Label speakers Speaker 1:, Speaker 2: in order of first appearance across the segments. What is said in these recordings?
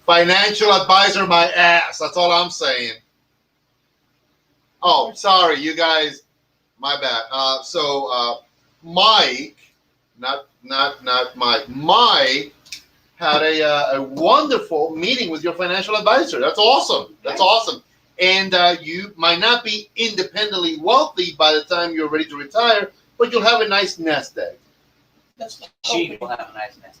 Speaker 1: Financial advisor, my ass. That's all I'm saying. Oh, sorry, you guys. My bad. Mike, not Mike. Mike had a wonderful meeting with your financial advisor. That's awesome. That's awesome. And you might not be independently wealthy by the time you're ready to retire, but you'll have a nice nest egg.
Speaker 2: She will have a nice nest egg.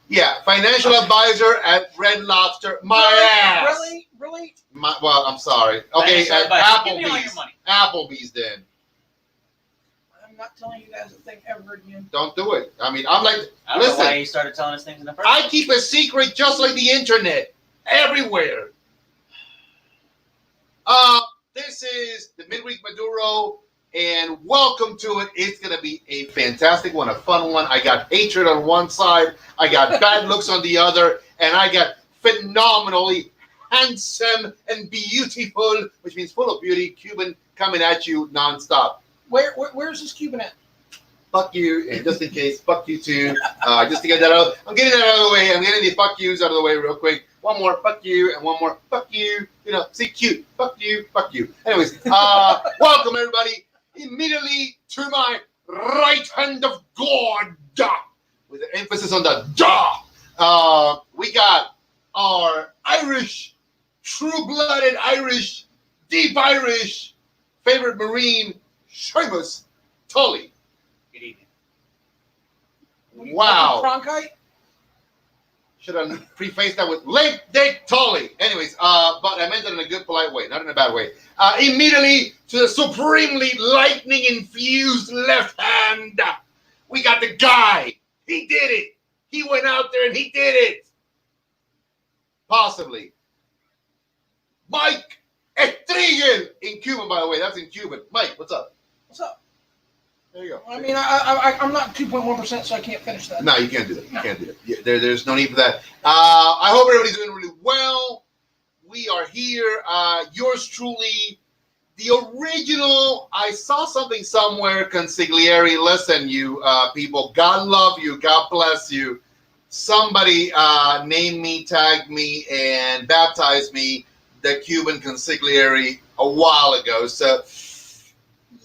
Speaker 1: Yeah, financial advisor at Red Lobster. My ass.
Speaker 3: Really?
Speaker 1: Well, I'm sorry. Okay, at
Speaker 2: Give me all your money.
Speaker 1: Applebee's then.
Speaker 3: I'm not telling you guys a thing ever again.
Speaker 1: Don't do it. I mean, I'm like,
Speaker 2: I don't
Speaker 1: listen.
Speaker 2: know why you started telling us things in the first
Speaker 1: I
Speaker 2: place.
Speaker 1: keep a secret just like the internet, everywhere. This is the Midweek Maduro, and welcome to it. It's going to be a fantastic one, a fun one. I got hatred on one side, I got bad looks on the other, and I got phenomenally handsome and beautiful, which means full of beauty, Cuban coming at you nonstop.
Speaker 3: Where's this Cuban at?
Speaker 1: Fuck you, and just in case, fuck you too. Just to get that out, I'm getting that out of the way. I'm getting the fuck yous out of the way real quick. One more fuck you, and one more fuck you. You know, see, cute. Fuck you, fuck you. Anyways, welcome everybody. Immediately to my right hand of God, with an emphasis on the da. We got our Irish, true-blooded Irish, deep Irish, favorite Marine, Seamus Tully.
Speaker 2: Good evening.
Speaker 1: Wow.
Speaker 3: Cronkite?
Speaker 1: Should have prefaced that with Lake Dick Tully. Anyways, but I meant it in a good, polite way, not in a bad way. Immediately to the supremely lightning-infused left hand, we got the guy. He did it. He went out there and he did it. Possibly. Mike Estrigel in Cuban, by the way. That's in Cuban. Mike, what's up?
Speaker 3: What's up?
Speaker 1: There you go.
Speaker 3: I mean, I'm not 2.1%, so I can't finish that.
Speaker 1: No, you can't do that. You can't do that. Yeah, there's no need for that. I hope everybody's doing really well. We are here. Yours truly, the original. I saw something somewhere, consigliere. Listen, you people. God love you. God bless you. Somebody named me, tagged me, and baptized me the Cuban consigliere a while ago. So,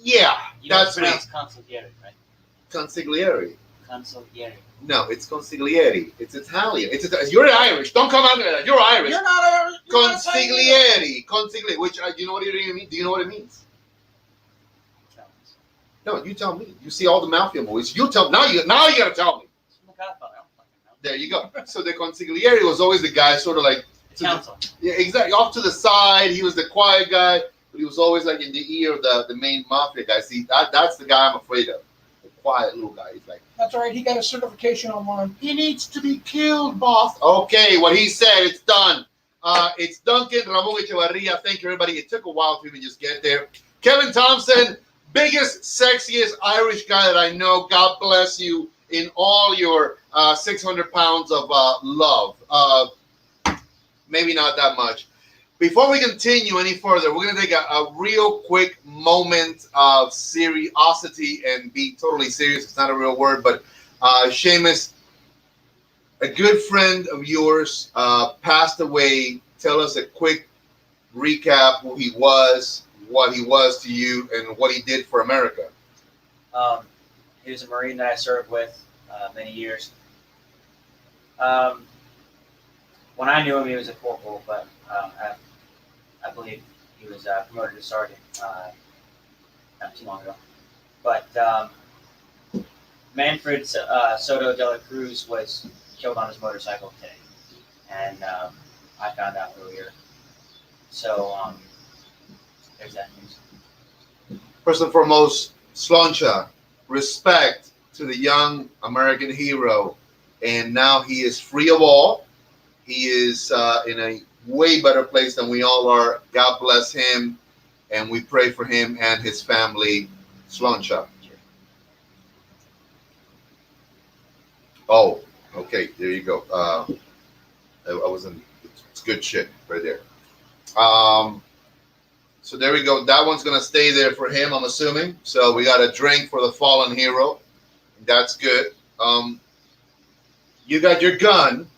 Speaker 1: yeah.
Speaker 2: You
Speaker 1: That's
Speaker 2: don't
Speaker 1: me.
Speaker 2: pronounce consigliere, right?
Speaker 1: Consigliere.
Speaker 2: Consigliere.
Speaker 1: No, it's consigliere. It's Italian. You're Irish. Don't come out of that. You're Irish.
Speaker 3: You're not Irish.
Speaker 1: Consigliere. Consigliere. Which do you know what it means? Do you know what it means? No, you tell me. You see all the mafia movies. You tell now. You gotta tell me. There you go. So the consigliere was always the guy, sort of like
Speaker 2: Counsel.
Speaker 1: Yeah, exactly. Off to the side. He was the quiet guy, but he was always like in the ear of the main mafia guy. See, that's the guy I'm afraid of. The quiet little guy. He's like,
Speaker 3: that's all right. He got a certification online.
Speaker 1: he needs to be killed, boss. Okay, what he said, it's done. It's Duncan Ramon Echevarria. Thank you, everybody. It took a while to even just get there. Kevin Thompson, biggest, sexiest Irish guy that I know. God bless you in all your 600 pounds of love. Maybe not that much. Before we continue any further, we're going to take a real quick moment of seriosity and be totally serious. It's not a real word, but Seamus, a good friend of yours, passed away. Tell us a quick recap who he was, what he was to you, and what he did for America.
Speaker 2: He was a Marine that I served with many years. When I knew him, he was a corporal, but I believe he was promoted to sergeant not too long ago. But Manfred Soto de la Cruz was killed on his motorcycle today, and I found out earlier. So there's that news.
Speaker 1: First and foremost, Sloncha, respect to the young American hero, and now he is free of all. He is in a way better place than we all are. God bless him, and we pray for him and his family. Sloncha. Oh, okay, there you go. I wasn't. It's good shit right there. So there we go. That one's gonna stay there for him, I'm assuming. So we got a drink for the fallen hero. That's good. You got your gun.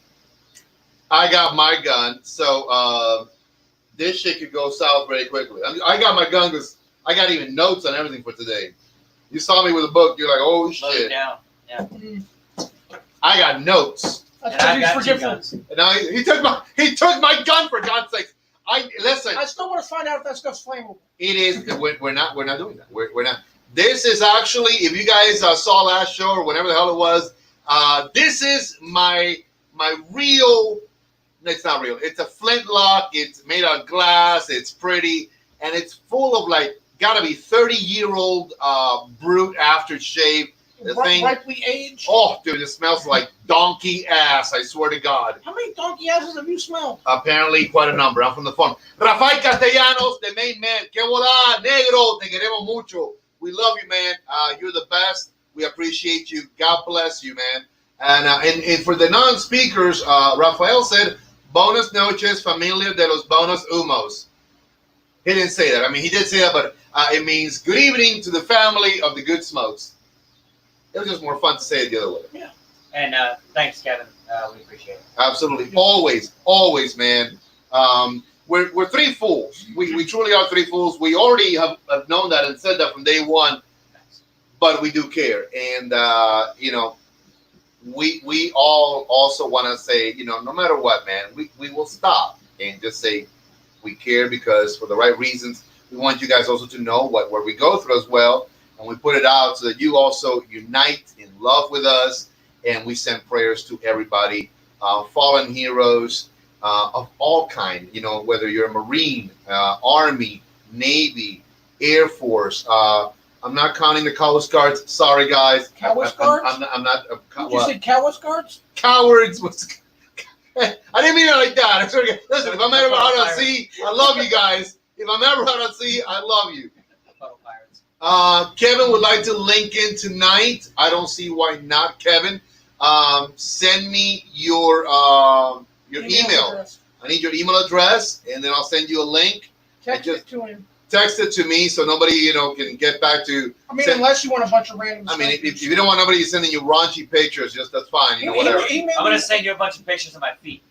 Speaker 1: I got my gun, so this shit could go south very quickly. I got my gun because I got even notes on everything for today. You saw me with a book, you're like, oh
Speaker 2: Load it
Speaker 1: shit.
Speaker 2: down. Yeah.
Speaker 3: Mm,
Speaker 1: I got notes.
Speaker 3: That's
Speaker 2: And I've
Speaker 3: because
Speaker 2: got
Speaker 3: he's
Speaker 2: two
Speaker 3: forgetful.
Speaker 2: guns.
Speaker 1: And now he took my gun for God's sake. Listen.
Speaker 3: I still want to find out if that stuff's flammable.
Speaker 1: It is. We're not doing that. We're not. This is actually, if you guys saw last show or whatever the hell it was, this is my real. It's not real. It's a flintlock. It's made out of glass. It's pretty, and it's full of like gotta be 30-year-old brute aftershave. The thing.
Speaker 3: Ripely aged.
Speaker 1: Oh, dude, it smells like donkey ass. I swear to God.
Speaker 3: How many donkey asses have you smelled?
Speaker 1: Apparently, quite a number. I'm from the phone. Rafael Castellanos, the main man. Que volá, negro. Te queremos mucho. We love you, man. You're the best. We appreciate you. God bless you, man. And for the non-speakers, Rafael said, "Buenas noches, familia de los buenos humos." He didn't say that. I mean, he did say that, but it means good evening to the family of the good smokes. It was just more fun to say it the other way.
Speaker 3: Yeah.
Speaker 2: And thanks, Kevin. We appreciate it.
Speaker 1: Absolutely. Always, man. We're three fools. We truly are three fools. We already have known that and said that from day one,
Speaker 2: Thanks.
Speaker 1: but we do care. And, we all also want to say, no matter what, man, we will stop and just say we care because for the right reasons. We want you guys also to know what we go through as well. And we put it out so that you also unite in love with us. And we send prayers to everybody, fallen heroes of all kind. Whether you're a Marine, Army, Navy, Air Force. I'm not counting the Coast Guards. Sorry, guys.
Speaker 3: Cowards guards?
Speaker 1: I'm not.
Speaker 3: Did you say cowards guards?
Speaker 1: Cowards was. I didn't mean it like that. Listen, if I'm ever out at sea, I love you guys. If I'm ever out at sea, I love you.
Speaker 2: Puddle Pirates.
Speaker 1: Kevin would like to link in tonight. I don't see why not, Kevin. Send me your email.
Speaker 3: Address.
Speaker 1: I need your email address, and then I'll send you a link.
Speaker 3: Text
Speaker 1: just-
Speaker 3: it to him.
Speaker 1: Text it to me so nobody can get back to.
Speaker 3: I mean, unless you want a bunch of random
Speaker 1: I mean,
Speaker 3: stuff.
Speaker 1: if you don't want nobody sending you raunchy pictures, just that's fine. Whatever.
Speaker 3: Email
Speaker 2: I'm gonna
Speaker 3: me.
Speaker 2: send you a bunch of pictures of my feet.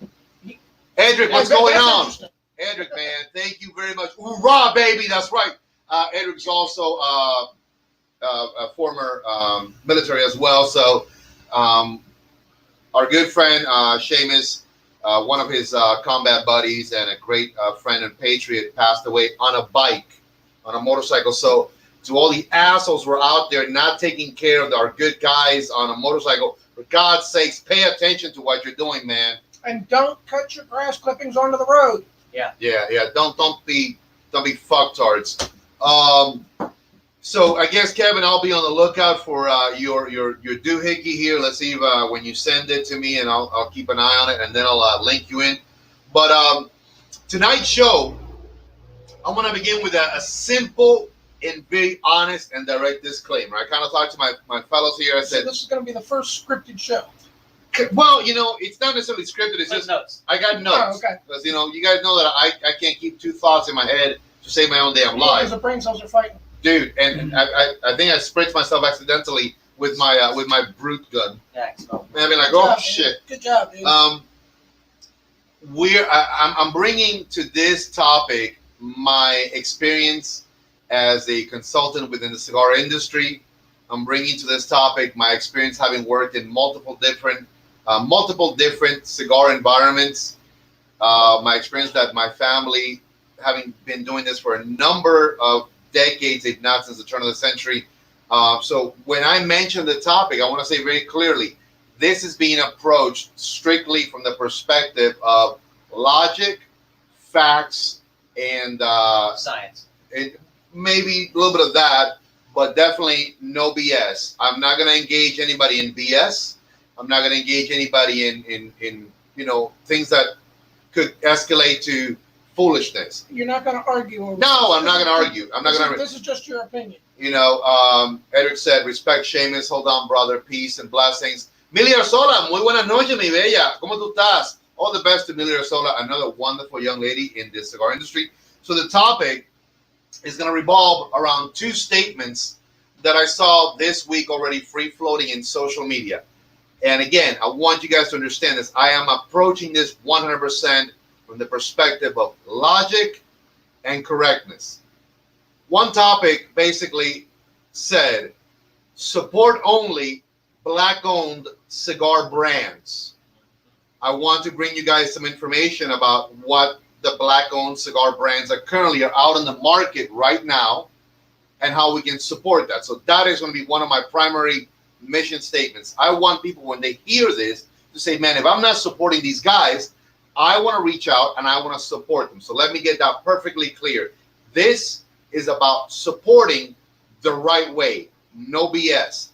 Speaker 1: Edric, what's
Speaker 3: That's
Speaker 1: going on?
Speaker 3: interesting.
Speaker 1: Edric, man, thank you very much. Hoorah, baby, that's right. Edric's also a former military as well. So our good friend Seamus, one of his combat buddies and a great friend and patriot, passed away on a bike, on a motorcycle. So to all the assholes who are out there not taking care of our good guys on a motorcycle, for God's sakes, pay attention to what you're doing, man.
Speaker 3: And don't cut your grass clippings onto the road.
Speaker 1: Yeah. Don't be fucktards. So I guess Kevin, I'll be on the lookout for your doohickey here. Let's see if, when you send it to me, and I'll keep an eye on it, and then I'll link you in. But tonight's show, I want to begin with a simple and very honest and direct disclaimer. I kind of talked to my fellows here. I
Speaker 3: So
Speaker 1: said,
Speaker 3: this is going to be the first scripted show.
Speaker 1: well, it's not necessarily scripted. It's just
Speaker 2: Notes.
Speaker 1: I got notes.
Speaker 3: Oh, okay.
Speaker 1: Because, you guys know that I can't keep two thoughts in my head to save my own damn life.
Speaker 3: Because the brain cells are fighting.
Speaker 1: Dude, and I think I spritzed myself accidentally with my brute gun.
Speaker 2: Thanks. Oh.
Speaker 1: And I've been like,
Speaker 3: Good
Speaker 1: oh
Speaker 3: job,
Speaker 1: shit.
Speaker 3: Good job, dude.
Speaker 1: I'm bringing to this topic my experience as a consultant within the cigar industry. I'm bringing to this topic my experience having worked in multiple different cigar environments. My experience that my family, having been doing this for a number of decades, if not since the turn of the century. So when I mention the topic, I want to say very clearly, this is being approached strictly from the perspective of logic, facts, and
Speaker 2: Science.
Speaker 1: maybe a little bit of that, but definitely no BS. I'm not going to engage anybody in BS. I'm not going to engage anybody in things that could escalate to foolishness.
Speaker 3: You're not going to argue over
Speaker 1: No, I'm not going to argue. I'm not going to.
Speaker 3: This is just your opinion.
Speaker 1: Eric said, respect Seamus, hold on, brother, peace and blessings. Milly Arzola, muy buenas noches, mi bella. ¿Cómo tú estás? All the best to Milly Arzola, another wonderful young lady in the cigar industry. So the topic is going to revolve around two statements that I saw this week already free floating in social media. And again, I want you guys to understand this. I am approaching this 100% from the perspective of logic and correctness. One topic basically said support only black-owned cigar brands. I want to bring you guys some information about what the black-owned cigar brands that currently are out in the market right now and how we can support that. So that is going to be one of my primary mission statements. I want people, when they hear this, to say, man, if I'm not supporting these guys, I want to reach out and I want to support them. So let me get that perfectly clear. This is about supporting the right way. No BS.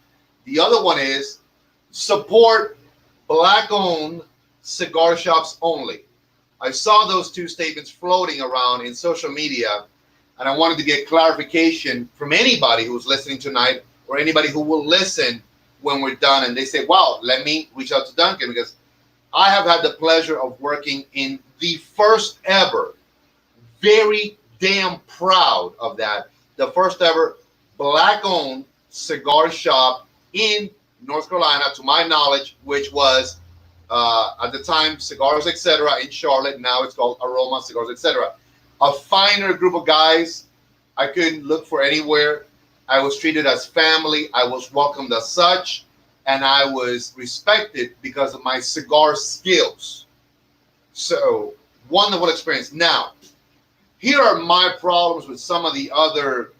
Speaker 1: The other one is support black-owned cigar shops only. I saw those two statements floating around in social media, and I wanted to get clarification from anybody who's listening tonight or anybody who will listen when we're done. And they say, wow, let me reach out to Duncan, because I have had the pleasure of working in the first ever, very damn proud of that, the first ever black-owned cigar shop in North Carolina, to my knowledge, which was at the time Cigars Etc. in Charlotte. Now it's called Aroma Cigars Etc. A finer group of guys I couldn't look for anywhere. I was treated as family. I was welcomed as such, and I was respected because of my cigar skills. So, wonderful experience. Now, here are my problems with some of the other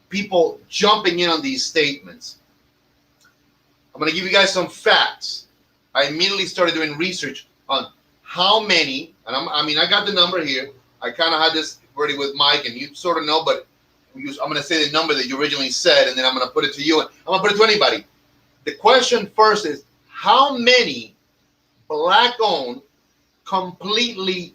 Speaker 1: people jumping in on these statements. I'm going to give you guys some facts. I immediately started doing research on how many, and I got the number here. I kind of had this already with Mike, and you sort of know, but I'm going to say the number that you originally said, and then I'm going to put it to you, and I'm going to put it to anybody. The question first is, how many black-owned, completely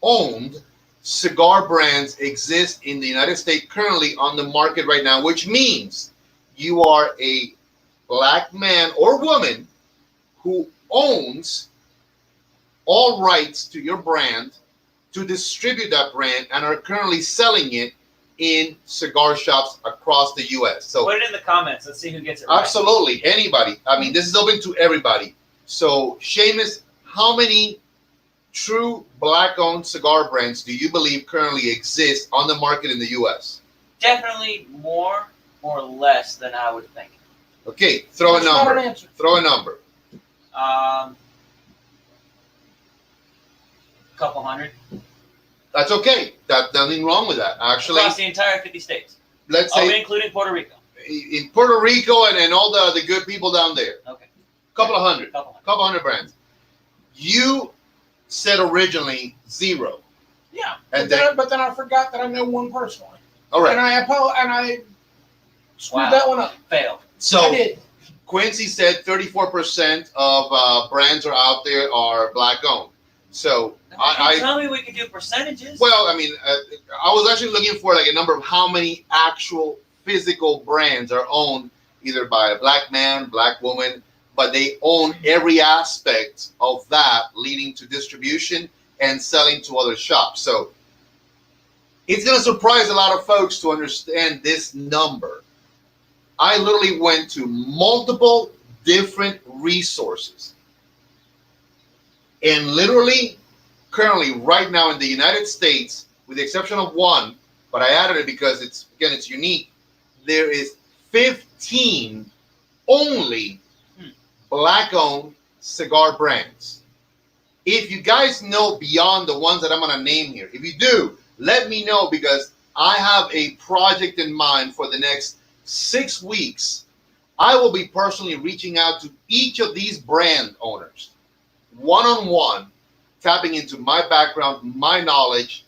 Speaker 1: owned cigar brands exist in the United States currently on the market right now, which means you are a black man or woman who owns all rights to your brand, to distribute that brand, and are currently selling it in cigar shops across the U.S. So
Speaker 2: put it in the comments. Let's see who gets it right.
Speaker 1: Absolutely, anybody. I mean, this is open to everybody. So, Seamus, how many true black-owned cigar brands do you believe currently exist on the market in the U.S.?
Speaker 2: Definitely more or less than I would think.
Speaker 1: Okay, throw a
Speaker 3: That's not an
Speaker 1: number.
Speaker 3: answer.
Speaker 1: Throw a number.
Speaker 2: Couple hundred.
Speaker 1: That's okay. That's nothing wrong with that. Actually,
Speaker 2: Across the entire 50 states.
Speaker 1: let's
Speaker 2: Are we
Speaker 1: say
Speaker 2: including Puerto Rico?
Speaker 1: in Puerto Rico and all the good people down there.
Speaker 2: Okay.
Speaker 1: Couple of hundred.
Speaker 2: Couple hundred
Speaker 1: Brands. You said originally 0.
Speaker 3: Yeah,
Speaker 1: And
Speaker 3: but then I forgot that I know one personally,
Speaker 1: All right.
Speaker 3: and I screwed that one up.
Speaker 2: Failed.
Speaker 3: I
Speaker 1: So
Speaker 3: did.
Speaker 1: Quincy said 34% of brands are out there are black-owned. So
Speaker 2: Tell me we could do percentages.
Speaker 1: well, I was actually looking for like a number of how many actual physical brands are owned either by a black man, black woman, but they own every aspect of that leading to distribution and selling to other shops. So it's going to surprise a lot of folks to understand this number. I literally went to multiple different resources. And literally, currently, right now in the United States, with the exception of one, but I added it because it's unique, there is 15 only black-owned cigar brands. If you guys know beyond the ones that I'm going to name here, if you do, let me know, because I have a project in mind for the next 6 weeks. I will be personally reaching out to each of these brand owners, one-on-one, tapping into my background, my knowledge,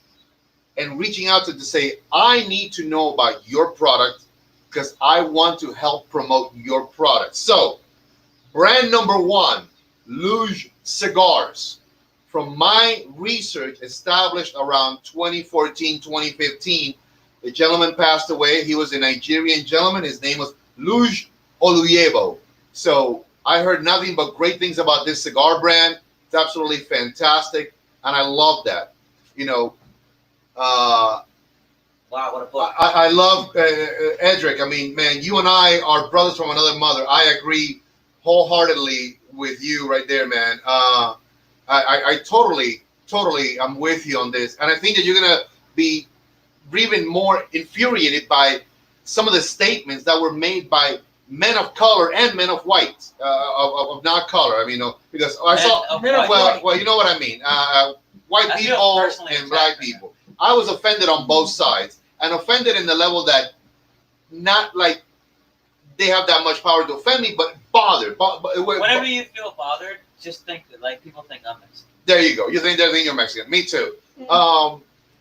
Speaker 1: and reaching out to say, I need to know about your product because I want to help promote your product. So, brand number 1, Luge Cigars. From my research, established around 2014, 2015, the gentleman passed away. He was a Nigerian gentleman. His name was Luge Oluyevo. So I heard nothing but great things about this cigar brand. It's absolutely fantastic, and I love that.
Speaker 2: Well, Wow, what a book.
Speaker 1: I love Edric. I mean, man, you and I are brothers from another mother. I agree wholeheartedly with you right there, man. I totally, I'm with you on this, and I think that you're gonna be even more infuriated by some of the statements that were made by men of color and men of white, of not color. I mean, because I saw,
Speaker 3: Men of
Speaker 1: well,
Speaker 3: white.
Speaker 1: well, you know what I mean. White
Speaker 2: I feel
Speaker 1: people
Speaker 2: personally
Speaker 1: and
Speaker 2: attacked
Speaker 1: black
Speaker 2: by
Speaker 1: people. I was offended on both sides, and offended in the level that not like they have that much power to offend me, but bothered.
Speaker 2: Whenever you feel bothered, just think that like people think I'm Mexican.
Speaker 1: There you go. You think they think you're Mexican. Me too.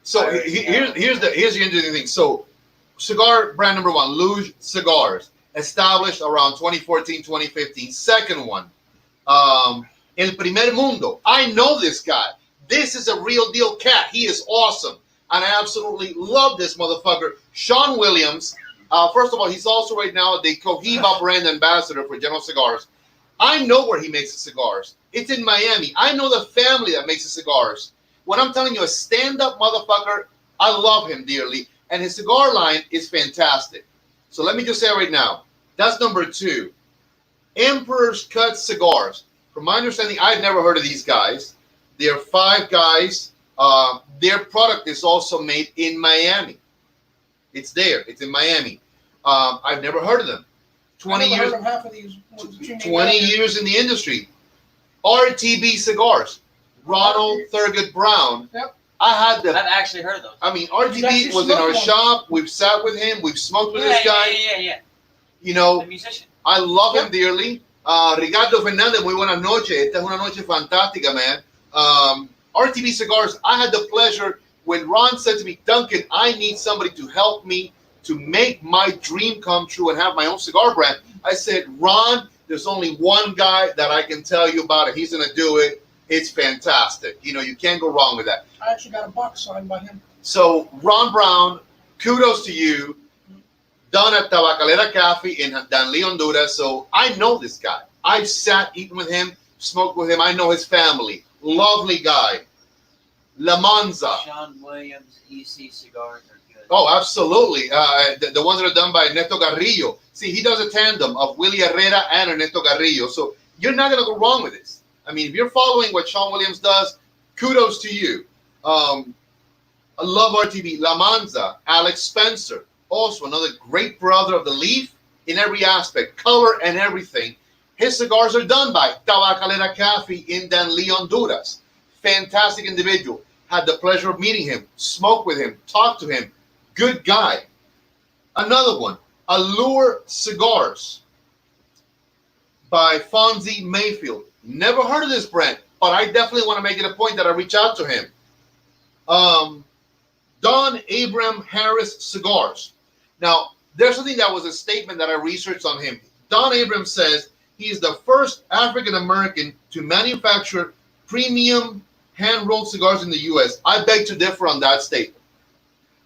Speaker 1: So here's the interesting thing. So cigar brand number one, Luge Cigars, established around 2014, 2015. Second one, El Primer Mundo. I know this guy. This is a real deal cat. He is awesome. And I absolutely love this motherfucker. Sean Williams. First of all, he's also right now the Cohiba brand ambassador for General Cigars. I know where he makes the cigars. It's in Miami. I know the family that makes the cigars. When I'm telling you, a stand-up motherfucker, I love him dearly. And his cigar line is fantastic. So let me just say right now, that's number two. Emperor's Cut Cigars. From my understanding, I've never heard of these guys. They're five guys. Their product is also made in Miami. It's there. It's in Miami. I've never heard of them. 20 years.
Speaker 3: Heard of half of these ones that you named
Speaker 1: 20
Speaker 3: out there.
Speaker 1: years in the industry. RTB Cigars. Ronald Thurgood Brown.
Speaker 3: Yep.
Speaker 1: I had the.
Speaker 2: I've actually heard of those.
Speaker 1: I mean,
Speaker 3: You've
Speaker 1: RTB
Speaker 3: actually
Speaker 1: was in our
Speaker 3: smoked one.
Speaker 1: shop. We've sat with him. We've smoked with this guy.
Speaker 2: Yeah.
Speaker 1: You know,
Speaker 2: The musician.
Speaker 1: I love him
Speaker 3: Yep.
Speaker 1: dearly. Ricardo Fernandez, muy buenas noches. Esta es una noche fantástica, man. RTB Cigars, I had the pleasure when Ron said to me, Duncan, I need somebody to help me to make my dream come true and have my own cigar brand. I said, Ron, there's only one guy that I can tell you about it. He's going to do it. It's fantastic. You know, you can't go wrong with that.
Speaker 3: I actually got a box signed by him.
Speaker 1: So, Ron Brown, kudos to you. Done at Tabacalera Cafe in Danlí, Honduras. So, I know this guy. I've sat, eaten with him, smoked with him. I know his family. Lovely guy. La Manza.
Speaker 2: Sean Williams, EC cigars are good.
Speaker 1: Oh, absolutely. The ones that are done by Ernesto Garrillo. See, he does a tandem of Willie Herrera and Ernesto Garrillo. So you're not going to go wrong with this. I mean, if you're following what Sean Williams does, kudos to you. I love RTB. La Manza, Alex Spencer. Also another great brother of the leaf in every aspect, color and everything. His cigars are done by Tabacalera Cafe in Danlí, Honduras. Fantastic individual. Had the pleasure of meeting him, smoked with him, talked to him. Good guy. Another one, Allure Cigars by Fonzie Mayfield. Never heard of this brand, but I definitely want to make it a point that I reach out to him. Don Abram Harris Cigars. Now, there's something that was a statement that I researched on him. Don Abram says he is the first African American to manufacture premium hand-rolled cigars in the U.S. I beg to differ on that statement.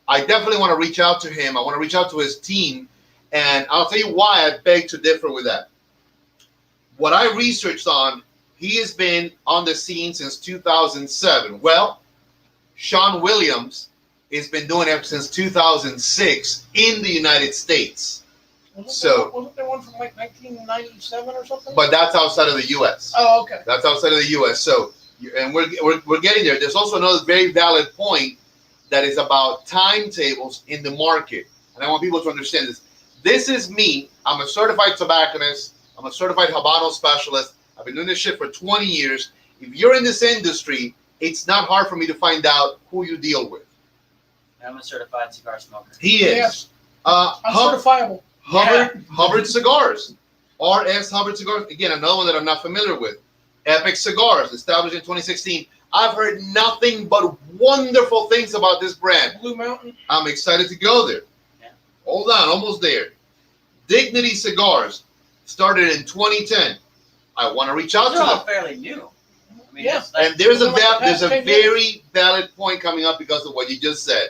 Speaker 1: I definitely want to reach out to him. I want to reach out to his team, and I'll tell you why I beg to differ with that. What I researched on, he has been on the scene since 2007. Well, Sean Williams has been doing it since 2006 in the United States.
Speaker 3: Wasn't there one from like 1997 or something?
Speaker 1: But that's outside of the U.S.
Speaker 3: Oh, okay.
Speaker 1: That's outside of the U.S. So, and we're getting there. There's also another very valid point that is about timetables in the market. And I want people to understand this. This is me. I'm a certified tobacconist. I'm a certified Habano specialist. I've been doing this shit for 20 years. If you're in this industry, it's not hard for me to find out who you deal with.
Speaker 2: I'm a certified cigar smoker.
Speaker 1: He is.
Speaker 3: Yes. I'm certifiable.
Speaker 1: Hubbard Cigars. RS Hubbard Cigars. Again, another one that I'm not familiar with. Epic Cigars, established in 2016. I've heard nothing but wonderful things about this brand.
Speaker 3: Blue Mountain.
Speaker 1: I'm excited to go there.
Speaker 2: Yeah.
Speaker 1: Hold on, almost there. Dignity Cigars started in 2010. I want to reach out
Speaker 2: They're
Speaker 1: to
Speaker 2: all
Speaker 1: them.
Speaker 2: fairly new. I mean,
Speaker 3: Yeah.
Speaker 2: it's like,
Speaker 1: And there's a
Speaker 3: Like the past 10 years.
Speaker 1: very valid point coming up because of what you just said.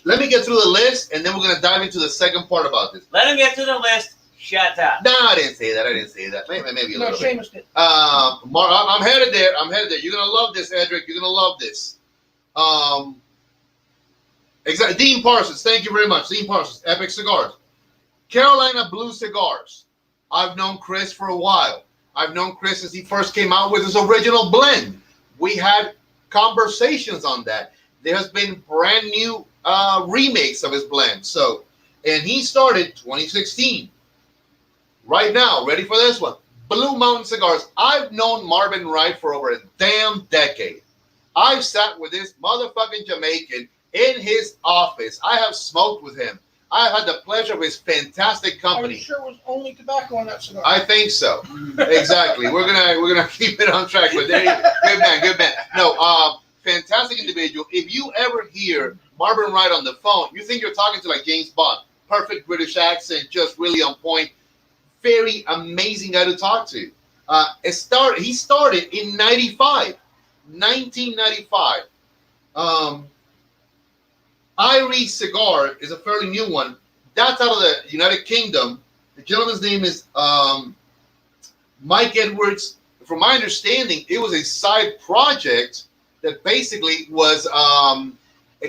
Speaker 1: Let me get through the list, and then we're going to dive into the second part about this.
Speaker 2: let him get to the list. Shut up.
Speaker 1: No, I didn't say that. Maybe a
Speaker 3: No,
Speaker 1: little bit.
Speaker 3: Seamus did.
Speaker 1: I'm headed there. You're gonna love this, Edric. You're gonna love this. Exactly. Dean Parsons. Thank you very much. Dean Parsons. Epic Cigars. Carolina Blue Cigars. I've known Chris for a while. I've known Chris since he first came out with his original blend. We had conversations on that. There has been brand new remakes of his blend. So, and he started 2016. Right now, ready for this one? Blue Mountain Cigars. I've known Marvin Wright for over a damn decade. I've sat with this motherfucking Jamaican in his office. I have smoked with him. I've had the pleasure of his fantastic
Speaker 3: Are you
Speaker 1: company.
Speaker 3: sure it was only tobacco on that cigar?
Speaker 1: I think so. Exactly. We're gonna keep it on track. But there you go. Good man. No, fantastic individual. If you ever hear Marvin Wright on the phone, you think you're talking to like James Bond. Perfect British accent, just really on point. Very amazing guy to talk to. He started in 1995. Irie Cigar is a fairly new one. That's out of the United Kingdom. The gentleman's name is Mike Edwards. From my understanding, it was a side project that basically was a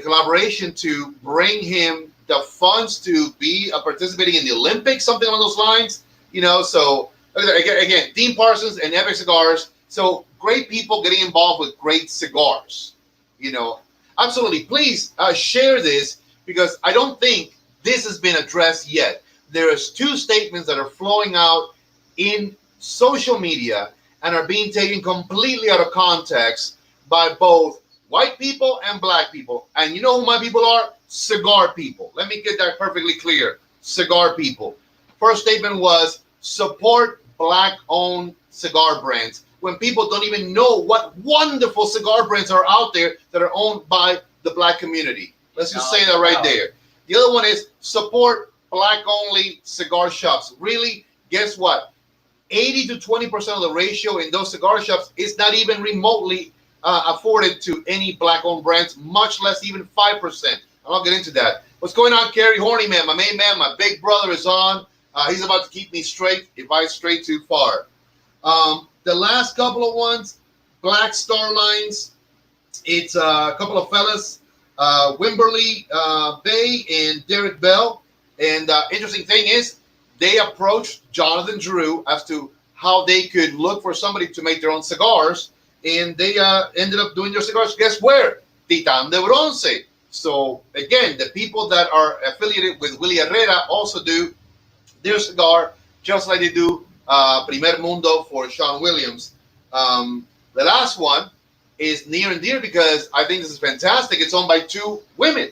Speaker 1: collaboration to bring him the funds to be participating in the Olympics, something along those lines. You know, so again, Dean Parsons and Epic Cigars. So great people getting involved with great cigars. You know, absolutely. Please share this because I don't think this has been addressed yet. There's two statements that are flowing out in social media and are being taken completely out of context by both white people and black people. And you know who my people are? Cigar people. Let me get that perfectly clear. Cigar people. First statement was support black-owned cigar brands. When people don't even know what wonderful cigar brands are out there that are owned by the black community. Let's just say that right there. The other one is support black-only cigar shops. Really, guess what? 80 to 20% of the ratio in those cigar shops is not even remotely afforded to any black-owned brands, much less even 5%. I'll get into that. What's going on, Kerry Horny Man? My main man, my big brother is on. He's about to keep me straight if I stray too far. The last couple of ones, Black Star Lines. It's a couple of fellas, Wimberly Bay and Derek Bell. And interesting thing is, they approached Jonathan Drew as to how they could look for somebody to make their own cigars. And they ended up doing their cigars. Guess where? Titan de Bronce. So, again, the people that are affiliated with Willie Herrera also do their cigar just like they do Primer Mundo for Sean Williams. The last one is near and dear because I think this is fantastic. It's owned by two women.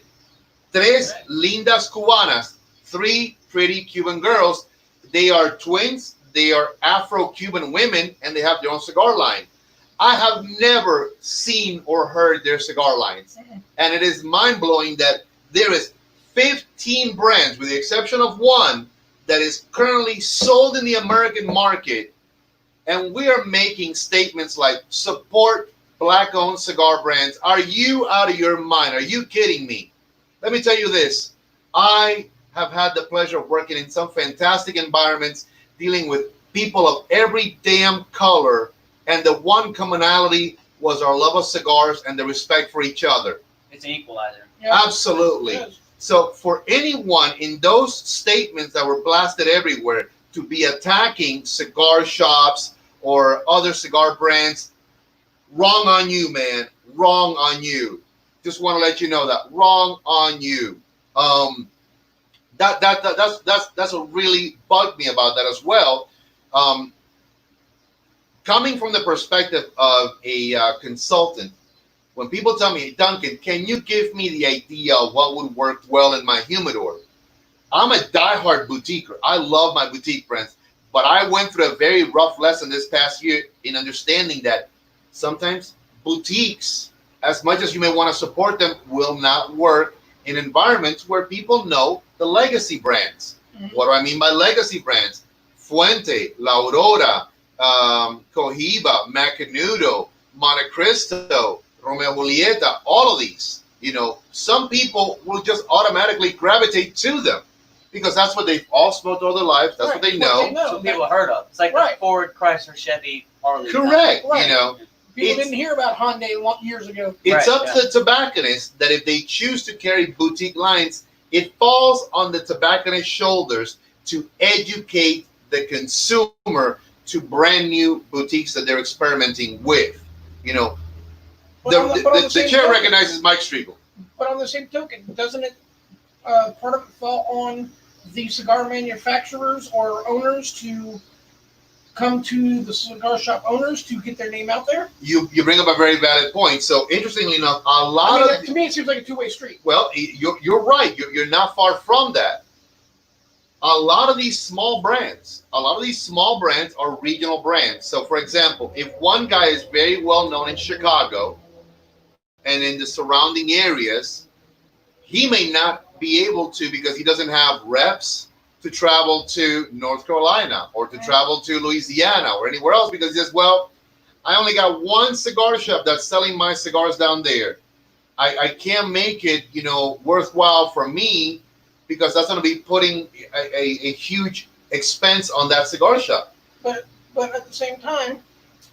Speaker 1: Tres lindas cubanas. Three pretty Cuban girls. They are twins. They are Afro-Cuban women, and they have their own cigar line. I have never seen or heard their cigar lines. And it is mind-blowing that there is 15 brands, with the exception of one, that is currently sold in the American market. And we are making statements like support black-owned cigar brands. Are you out of your mind? Are you kidding me? Let me tell you this. I have had the pleasure of working in some fantastic environments, dealing with people of every damn color. And the one commonality was our love of cigars and the respect for each other.
Speaker 2: It's an equalizer.
Speaker 3: Yeah,
Speaker 1: Absolutely.
Speaker 3: it is.
Speaker 1: So for anyone in those statements that were blasted everywhere to be attacking cigar shops or other cigar brands, wrong on you, man. Wrong on you. Just want to let you know that. Wrong on you. That's what really bugged me about that as well. Coming from the perspective of a consultant, when people tell me, Duncan, can you give me the idea of what would work well in my humidor? I'm a diehard boutiquer. I love my boutique brands, but I went through a very rough lesson this past year in understanding that sometimes boutiques, as much as you may want to support them, will not work in environments where people know the legacy brands.
Speaker 3: Mhm.
Speaker 1: What do I mean by legacy brands? Fuente, La Aurora, Cohiba, Macanudo, Monte Cristo, Romeo Julieta, all of these. You know, some people will just automatically gravitate to them because that's what they've all smoked all their lives. That's what they know.
Speaker 2: Some people heard of. It's like the Ford, Chrysler, Chevy, Harley.
Speaker 1: Correct.
Speaker 3: Right.
Speaker 1: You know,
Speaker 3: People didn't hear about Hyundai years ago.
Speaker 1: It's
Speaker 2: Right,
Speaker 1: up to the tobacconist that if they choose to carry boutique lines, it falls on the tobacconist's shoulders to educate the consumer to brand new boutiques that they're experimenting with. You know, the chair recognizes Mike Striegel.
Speaker 3: But on the same token, doesn't it part of it fall on the cigar manufacturers or owners to come to the cigar shop owners to get their name out there?
Speaker 1: You bring up a very valid point. So interestingly enough, a lot of
Speaker 3: to me it seems like a two-way street.
Speaker 1: well, you're right. You're not far from that. A lot of these small brands are regional brands. So, for example, if one guy is very well known in Chicago and in the surrounding areas, he may not be able to because he doesn't have reps to travel to North Carolina or to travel to Louisiana or anywhere else because he says, well, I only got one cigar shop that's selling my cigars down there. I can't make it, worthwhile for me because that's going to be putting a huge expense on that cigar shop.
Speaker 3: But at the same time,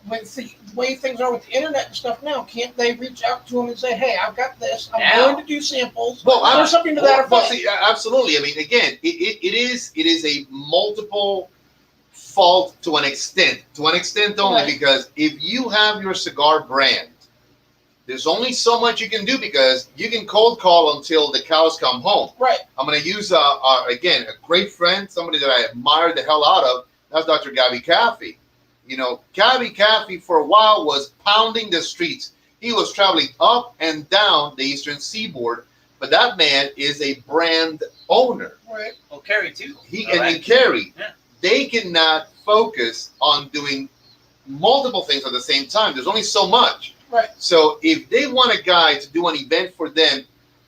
Speaker 3: with the way things are with the internet and stuff now, can't they reach out to them and say, "Hey, I've got this. I'm willing to do samples."
Speaker 1: Well,
Speaker 3: or something to that effect.
Speaker 1: Well, see, absolutely. I mean, again, it is a multiple fault to an extent only
Speaker 3: Right.
Speaker 1: because if you have your cigar brand, there's only so much you can do because you can cold call until the cows come home.
Speaker 3: Right.
Speaker 1: I'm going to use again a great friend, somebody that I admire the hell out of. That's Dr. Gabby Caffey. Gabby Caffey for a while was pounding the streets. He was traveling up and down the eastern seaboard, but that man is a brand owner.
Speaker 3: Right.
Speaker 2: Well, Kerry too.
Speaker 1: And Kerry,
Speaker 2: Yeah.
Speaker 1: they cannot focus on doing multiple things at the same time. There's only so much.
Speaker 3: Right.
Speaker 1: So if they want a guy to do an event for them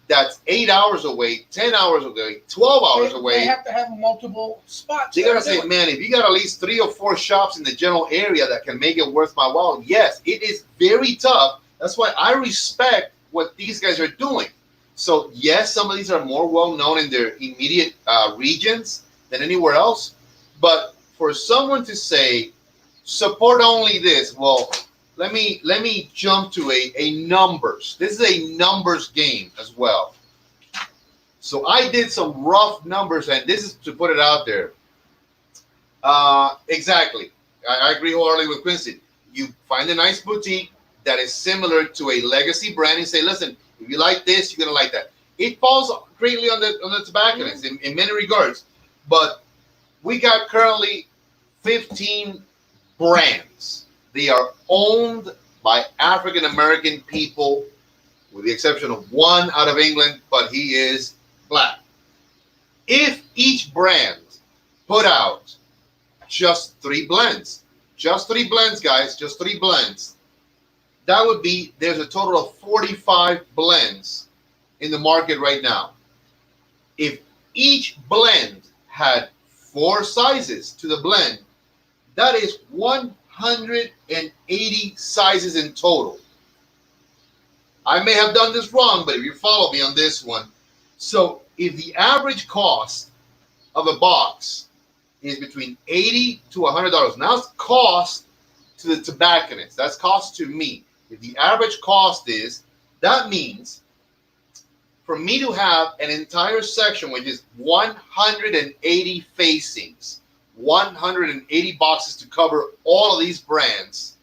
Speaker 1: that's 8 hours away, 10 hours away, 12 hours away,
Speaker 3: They have to have multiple spots.
Speaker 1: they gotta say, man, if you got at least 3 or 4 shops in the general area that can make it worth my while, yes, it is very tough. That's why I respect what these guys are doing. So yes, some of these are more well known in their immediate regions than anywhere else. But for someone to say support only this, well, let me jump to a numbers. This is a numbers game as well. So I did some rough numbers, and this is to put it out there. Exactly. I agree wholeheartedly with Quincy. You find a nice boutique that is similar to a legacy brand and say, listen, if you like this, you're gonna like that. It falls greatly on the tobacconists in many regards. But we got currently 15 brands. They are owned by African American people, with the exception of one out of England, but he is black. If each brand put out just 3 blends, guys, just 3 blends, that would be, there's a total of 45 blends in the market right now. If each blend had 4 sizes to the blend, that is 180 sizes in total. I may have done this wrong, but if you follow me on this one. So if the average cost of a box is between $80 to $100, now it's cost to the tobacconist. That's cost to me. If the average cost is, that means for me to have an entire section, which is 180 facings, 180 boxes to cover all of these brands,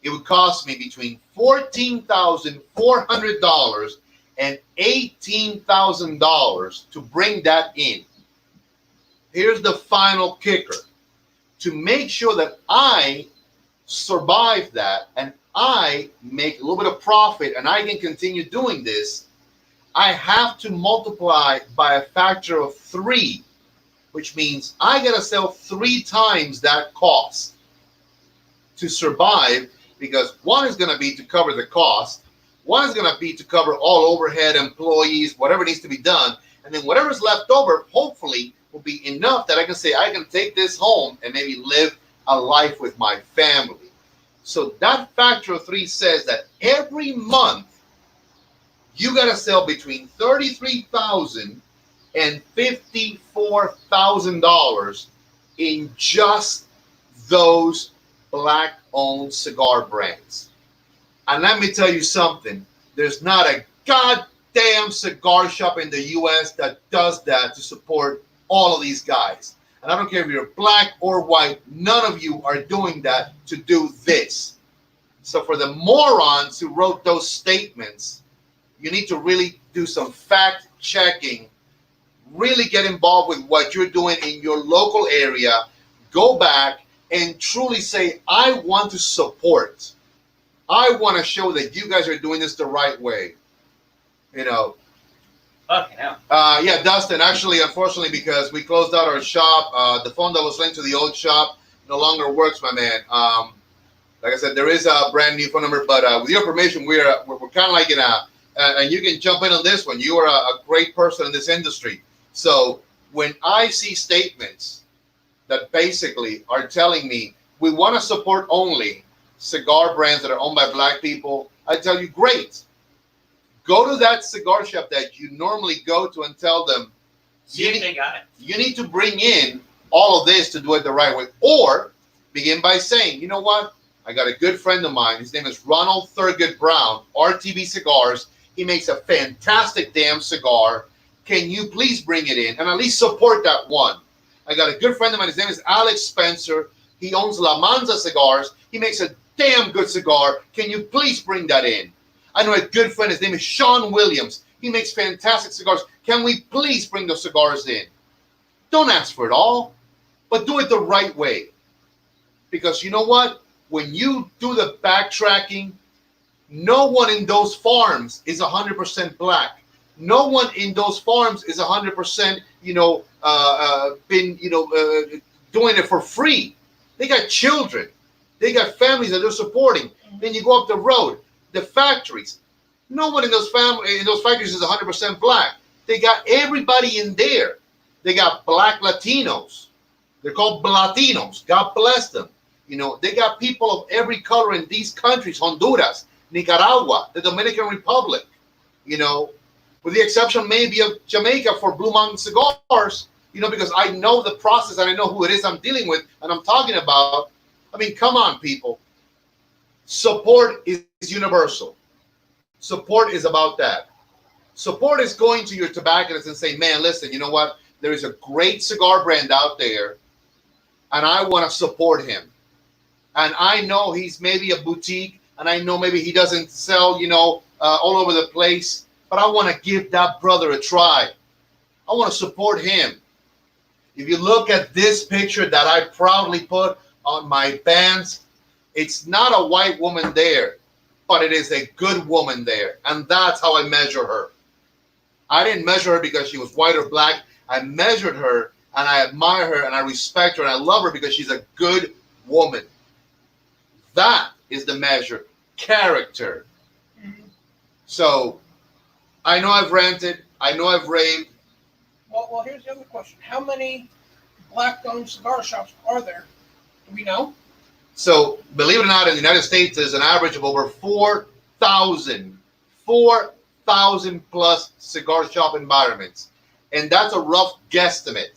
Speaker 1: it would cost me between $14,400 and $18,000 to bring that in. Here's the final kicker. To make sure that I survive that and I make a little bit of profit and I can continue doing this, I have to multiply by a factor of 3, which means I gotta sell 3 times that cost to survive, because one is gonna be to cover the cost, one is gonna be to cover all overhead, employees, whatever needs to be done, and then whatever's left over, hopefully, will be enough that I can say I can take this home and maybe live a life with my family. So that factor of 3 says that every month you gotta sell between $33,000 and $54,000 in just those black-owned cigar brands. And let me tell you something. There's not a goddamn cigar shop in the U.S. that does that to support all of these guys. And I don't care if you're black or white. None of you are doing that to do this. So for the morons who wrote those statements, you need to really do some fact checking. Really get involved with what you're doing in your local area. Go back and truly say, I want to support. I want to show that you guys are doing this the right way. You know.
Speaker 2: Fucking hell.
Speaker 1: Yeah, Dustin, actually, unfortunately, because we closed out our shop, the phone that was linked to the old shop no longer works, my man. Like I said, there is a brand new phone number, but with your permission, we're kind of like in a, and you can jump in on this one. You are a great person in this industry. So when I see statements that basically are telling me we want to support only cigar brands that are owned by black people, I tell you, great. Go to that cigar shop that you normally go to and tell them,
Speaker 2: See if they got it.
Speaker 1: you need to bring in all of this to do it the right way. Or begin by saying, you know what? I got a good friend of mine. His name is Ronald Thurgood Brown, RTB Cigars. He makes a fantastic damn cigar. Can you please bring it in and at least support that one? I got a good friend of mine. His name is Alex Spencer. He owns La Manza Cigars. He makes a damn good cigar. Can you please bring that in? I know a good friend. His name is Sean Williams. He makes fantastic cigars. Can we please bring those cigars in? Don't ask for it all, but do it the right way. Because you know what? When you do the backtracking, no one in those farms is 100% black. No one in those farms is 100%, doing it for free. They got children. They got families that they're supporting. Then you go up the road, the factories. No one in those factories is 100% black. They got everybody in there. They got black Latinos. They're called Latinos. God bless them. They got people of every color in these countries: Honduras, Nicaragua, the Dominican Republic. With the exception maybe of Jamaica for Blue Mountain Cigars. Because I know the process and I know who it is I'm dealing with and I'm talking about. I mean, come on, people. Support is universal. Support is about that. Support is going to your tobacconist and saying, man, listen, you know what? There is a great cigar brand out there, and I want to support him. And I know he's maybe a boutique, and I know maybe he doesn't sell, all over the place, but I want to give that brother a try. I want to support him. If you look at this picture that I proudly put on my bands, it's not a white woman there, but it is a good woman there. And that's how I measure her. I didn't measure her because she was white or black. I measured her and I admire her and I respect her and I love her because she's a good woman. That is the measure. Character. Mm-hmm. So I know I've ranted. I know I've raved.
Speaker 3: Well, here's the other question. How many black-owned cigar shops are there? Do we know?
Speaker 1: So, believe it or not, in the United States, there's an average of over 4,000 plus cigar shop environments. And that's a rough guesstimate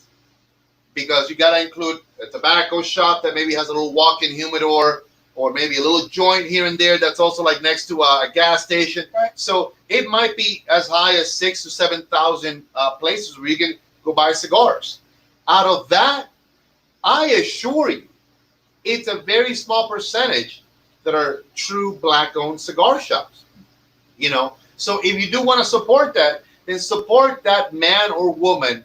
Speaker 1: because you got to include a tobacco shop that maybe has a little walk-in humidor or maybe a little joint here and there that's also like next to a gas station.
Speaker 3: Right.
Speaker 1: So it might be as high as 6,000 to 7,000 places where you can go buy cigars. Out of that, I assure you, it's a very small percentage that are true black-owned cigar shops. So if you do want to support that, then support that man or woman,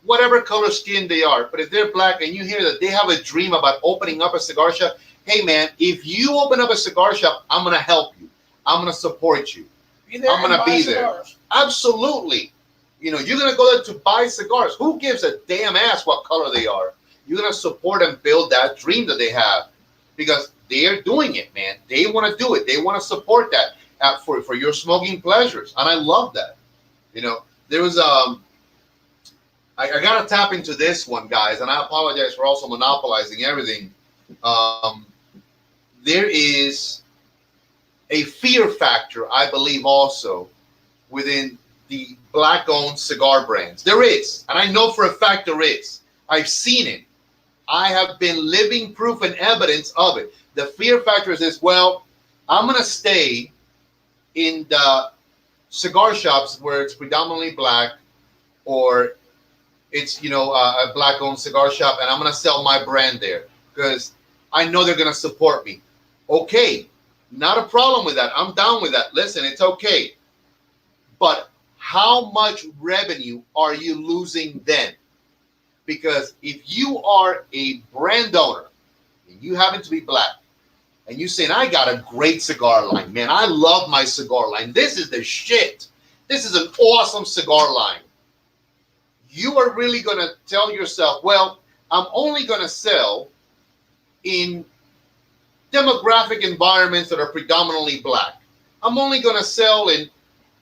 Speaker 1: whatever color skin they are. But if they're black and you hear that they have a dream about opening up a cigar shop, hey man, if you open up a cigar shop, I'm going to help you. I'm going to support you. I'm going to be there. Absolutely. You're going to go there to buy cigars. Who gives a damn ass what color they are? You're going to support and build that dream that they have because they're doing it, man. They want to do it. They want to support that for your smoking pleasures. And I love that. There was, I got to tap into this one, guys, and I apologize for also monopolizing everything. There is a fear factor, I believe, also within the black-owned cigar brands. There is, and I know for a fact there is. I've seen it. I have been living proof and evidence of it. The fear factor is this, well, I'm gonna stay in the cigar shops where it's predominantly black, or it's a black owned cigar shop, and I'm gonna sell my brand there because I know they're gonna support me. Okay, not a problem with that. I'm down with that. Listen, it's okay. But how much revenue are you losing then? Because if you are a brand owner and you happen to be black and you saying, I got a great cigar line, man, I love my cigar line. This is the shit. This is an awesome cigar line. You are really going to tell yourself, well, I'm only going to sell in demographic environments that are predominantly black. I'm only going to sell in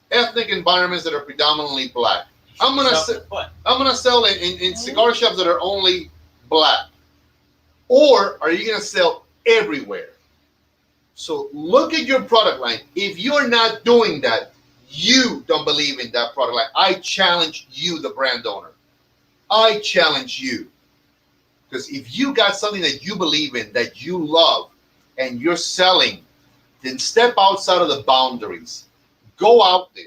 Speaker 1: ethnic environments that are predominantly black. I'm gonna sell in cigar shops that are only black. Or are you gonna sell everywhere? So look at your product line. If you're not doing that, you don't believe in that product line. I challenge you, the brand owner. I challenge you. Because if you got something that you believe in, that you love, and you're selling, then step outside of the boundaries. Go out there.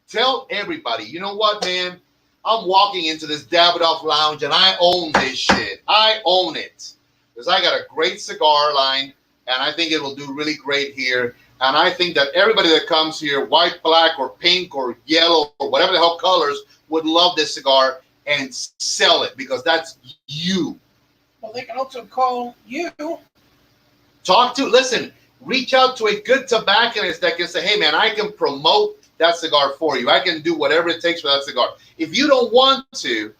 Speaker 1: Tell everybody, you know what, man? I'm walking into this Davidoff lounge and I own this shit. I own it. Because I got a great cigar line and I think it will do really great here. And I think that everybody that comes here, white, black, or pink, or yellow, or whatever the hell colors, would love this cigar and sell it because that's you.
Speaker 3: Well, they can also call you.
Speaker 1: Listen, reach out to a good tobacconist that can say, hey, man, I can promote that cigar for you. I can do whatever it takes for that cigar. If you don't want to,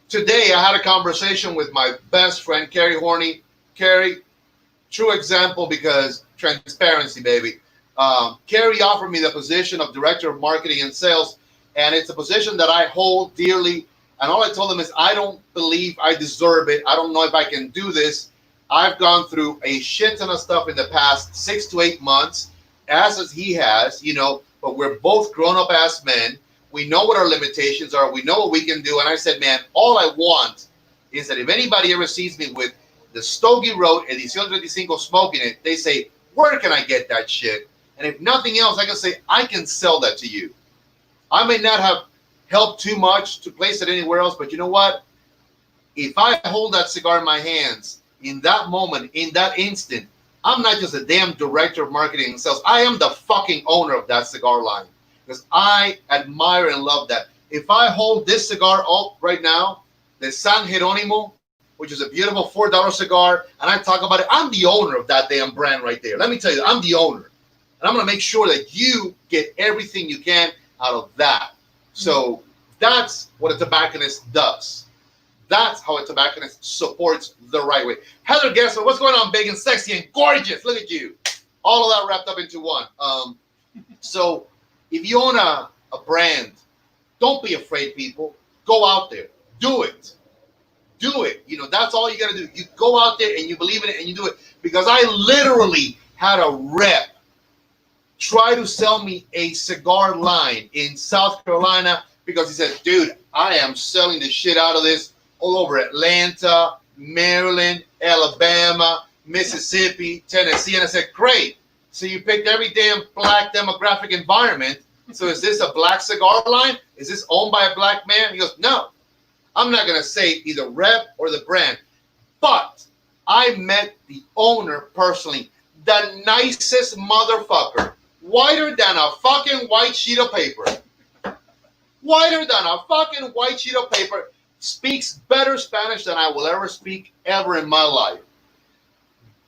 Speaker 1: today I had a conversation with my best friend, Carrie Horney. Carrie, true example because transparency, baby. Carrie offered me the position of Director of Marketing and Sales, and it's a position that I hold dearly. And all I told them is, I don't believe I deserve it. I don't know if I can do this. I've gone through a shit ton of stuff in the past 6 to 8 months. As he has, but we're both grown-up ass men. We know what our limitations are. We know what we can do. And I said, man, all I want is that if anybody ever sees me with the Stogie Road Edición 35 smoking it, they say, where can I get that shit? And if nothing else, I can say, I can sell that to you. I may not have helped too much to place it anywhere else, but you know what? If I hold that cigar in my hands, in that moment, in that instant, I'm not just a damn director of marketing and sales. I am the fucking owner of that cigar line because I admire and love that. If I hold this cigar up right now, the San Jeronimo, which is a beautiful $4 cigar, and I talk about it, I'm the owner of that damn brand right there. Let me tell you, I'm the owner. And I'm going to make sure that you get everything you can out of that. So that's what a tobacconist does. That's how a tobacconist supports the right way. Heather Gessler, what's going on, big and sexy and gorgeous? Look at you. All of that wrapped up into one. So if you own a brand, don't be afraid, people. Go out there. Do it. Do it. That's all you got to do. You go out there and you believe in it and you do it. Because I literally had a rep try to sell me a cigar line in South Carolina because he said, dude, I am selling the shit out of this all over Atlanta, Maryland, Alabama, Mississippi, Tennessee. And I said, great. So you picked every damn black demographic environment. So is this a black cigar line? Is this owned by a black man? He goes, no. I'm not going to say either rep or the brand. But I met the owner personally. The nicest motherfucker. Whiter than a fucking white sheet of paper. Whiter than a fucking white sheet of paper. Speaks better Spanish than I will ever speak ever in my life.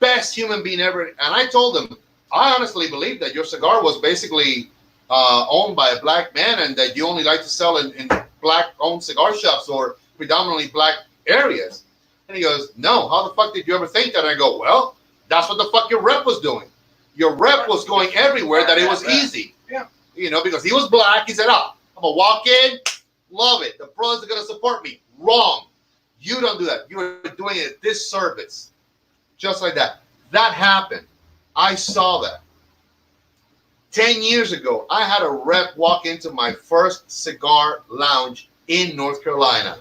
Speaker 1: Best human being ever. And I told him, I honestly believe that your cigar was basically owned by a black man and that you only like to sell in black-owned cigar shops or predominantly black areas. And he goes, no, how the fuck did you ever think that? And I go, well, that's what the fuck your rep was doing. Your rep was going everywhere that it was easy.
Speaker 3: Yeah.
Speaker 1: Because he was black. He said, I'm going to walk in, love it. The brothers are going to support me. Wrong. You don't do that. You are doing a disservice. Just like that. That happened. I saw that. 10 years ago, I had a rep walk into my first cigar lounge in North Carolina.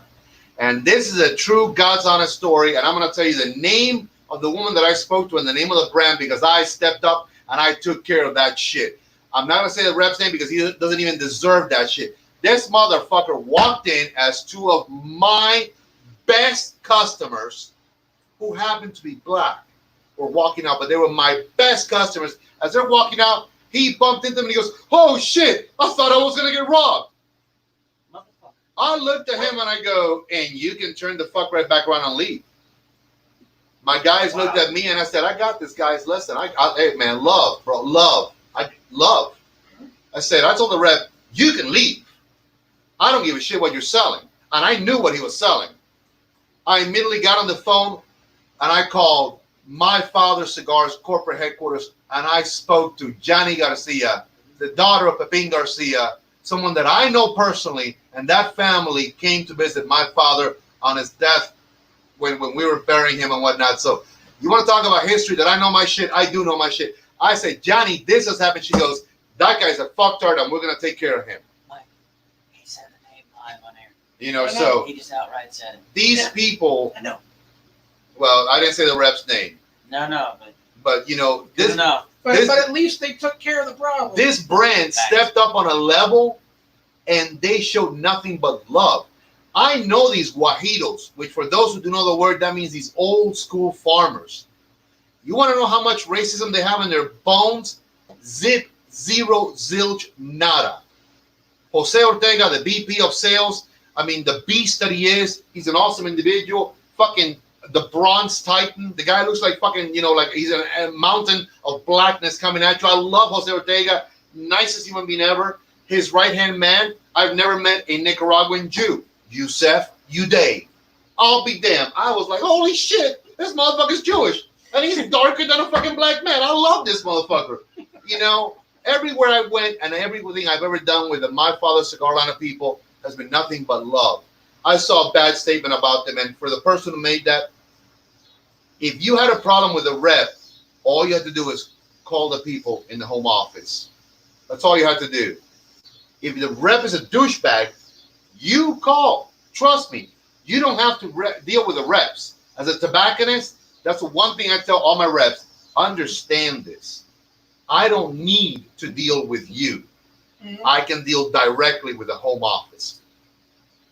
Speaker 1: And this is a true God's honest story. And I'm going to tell you the name of the woman that I spoke to and the name of the brand because I stepped up and I took care of that shit. I'm not gonna say the rep's name because he doesn't even deserve that shit. This motherfucker walked in as two of my best customers who happened to be black were walking out, but they were my best customers. As they're walking out, he bumped into them and he goes, "Oh shit, I thought I was gonna get robbed." I looked at him and I go, "And you can turn the fuck right back around and leave." My guys looked at me and I said, "I got this, guys. Listen, hey man, love, bro, love. Love." I said, I told the rep, "You can leave. I don't give a shit what you're selling." And I knew what he was selling. I immediately got on the phone and I called My Father Cigars corporate headquarters and I spoke to Johnny Garcia, the daughter of Pepin Garcia, someone that I know personally, and that family came to visit my father on his death when we were burying him and whatnot. So you want to talk about history that I know my shit? I do know my shit. I said, "Johnny, this has happened." She goes, "That guy's a fucktard and we're going to take care of him."
Speaker 2: Mike, he said the name live on air.
Speaker 1: You know, so
Speaker 2: he just outright said it.
Speaker 1: These people,
Speaker 2: I know.
Speaker 1: Well, I didn't say the rep's name.
Speaker 2: No,
Speaker 1: but you know, this,
Speaker 3: but at least they took care of the problem.
Speaker 1: This brand stepped up on a level and they showed nothing but love. I know these guajitos, which for those who do know the word, that means these old school farmers. You want to know how much racism they have in their bones? Zip, zero, zilch, nada. Jose Ortega, the VP of sales, I mean, the beast that he is, he's an awesome individual. Fucking the Bronze Titan. The guy looks like fucking, you know, like he's a mountain of blackness coming at you. I love Jose Ortega. Nicest human being ever. His right-hand man, I've never met a Nicaraguan Jew. Youssef Uday. I'll be damned. I was like, holy shit, this motherfucker's Jewish. And he's darker than a fucking black man. I love this motherfucker. You know, everywhere I went and everything I've ever done with the My Father Cigar line of people has been nothing but love. I saw a bad statement about them, and for the person who made that, if you had a problem with a rep, all you had to do is call the people in the home office. That's all you had to do. If the rep is a douchebag, you call. Trust me. You don't have to deal with the reps. As a tobacconist, that's the one thing I tell all my reps. Understand this. I don't need to deal with you. Mm-hmm. I can deal directly with the home office.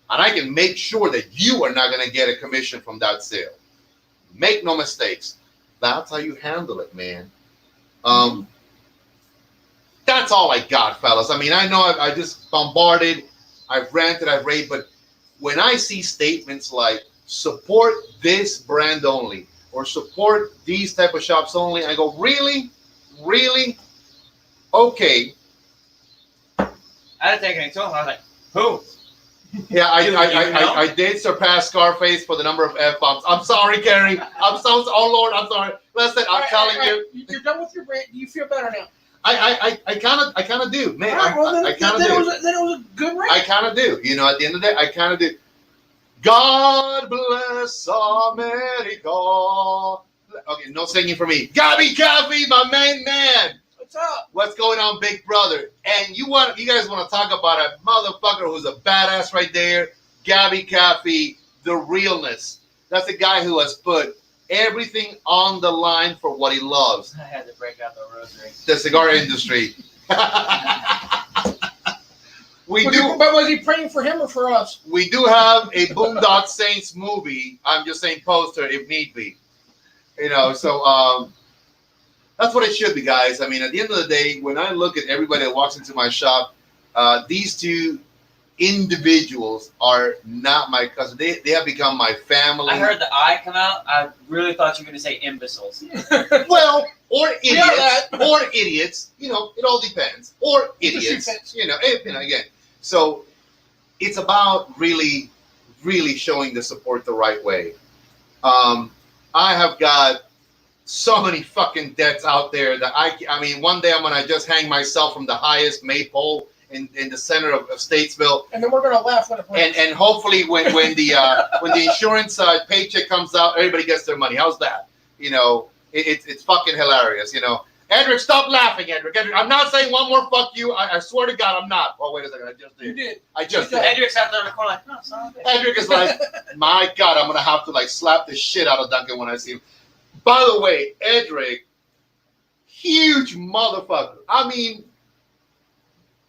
Speaker 1: And I can make sure that you are not going to get a commission from that sale. Make no mistakes. That's how you handle it, man. That's all I got, fellas. I mean, I know I just bombarded, I've ranted, I've raved, but when I see statements like support this brand only or support these type of shops only, I go, really? Really? Okay.
Speaker 2: I didn't take any to him. I was like, who?
Speaker 1: Yeah, I did surpass Scarface for the number of F-bombs. I'm sorry, Kerry. Oh Lord, I'm sorry. Listen, I'm telling you.
Speaker 3: You're done with your brand. Do you feel better now?
Speaker 1: I kind of do, man. I kind of do.
Speaker 3: Then it was a good rant.
Speaker 1: I kind of do. You know, at the end of the day, I kind of do. God bless America. Okay, no singing for me. Gabby Caffey, my main man.
Speaker 3: What's up?
Speaker 1: What's going on, big brother? And you guys want to talk about a motherfucker who's a badass right there? Gabby Caffey, the realness. That's a guy who has put everything on the line for what he loves.
Speaker 2: I had to break out the rosary.
Speaker 1: The cigar industry.
Speaker 3: But was he praying for him or for us?
Speaker 1: We do have a Boondock Saints movie. I'm just saying poster if need be. You know, so that's what it should be, guys. I mean, at the end of the day, when I look at everybody that walks into my shop, these two individuals are not my cousins. They have become my family.
Speaker 2: I heard the I come out. I really thought you were going to say imbeciles.
Speaker 1: Well, or idiots. You know, it all depends. Or idiots. You know, again. So it's about really, really showing the support the right way. I have got so many fucking debts out there that I mean, one day I'm going to just hang myself from the highest maypole in the center of Statesville.
Speaker 3: And then we're going to laugh when it breaks.
Speaker 1: And hopefully when the insurance paycheck comes out, everybody gets their money. How's that? You know, it's fucking hilarious, you know. Edric, stop laughing, Edric. I'm not saying one more fuck you. I swear to God, I'm not. Oh, wait a second. I just did.
Speaker 3: You did.
Speaker 1: I just did.
Speaker 2: Edric's out there in the corner like, no, son of a bitch.
Speaker 1: Edric is like, my God, I'm going to have to like slap the shit out of Duncan when I see him. By the way, Edric, huge motherfucker. I mean,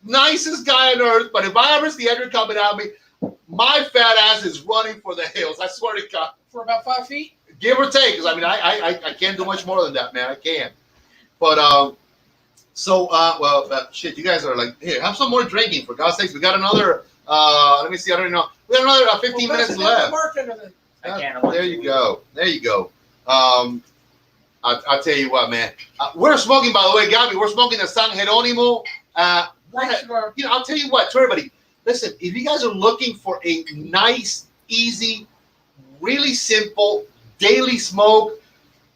Speaker 1: nicest guy on earth. But if I ever see Edric coming at me, my fat ass is running for the hills. I swear to God.
Speaker 3: For about 5 feet?
Speaker 1: Give or take, because I mean, I can't do much more than that, man. I can't. But shit, you guys are like, here, have some more drinking, for God's sakes. We got another. Let me see. I don't even know. We got another 15 minutes left. There you go. There you go. I'll tell you what, man. We're smoking, by the way, Gabby. We're smoking the San Jeronimo. You know, I'll tell you what, to everybody. Listen, if you guys are looking for a nice, easy, really simple daily smoke,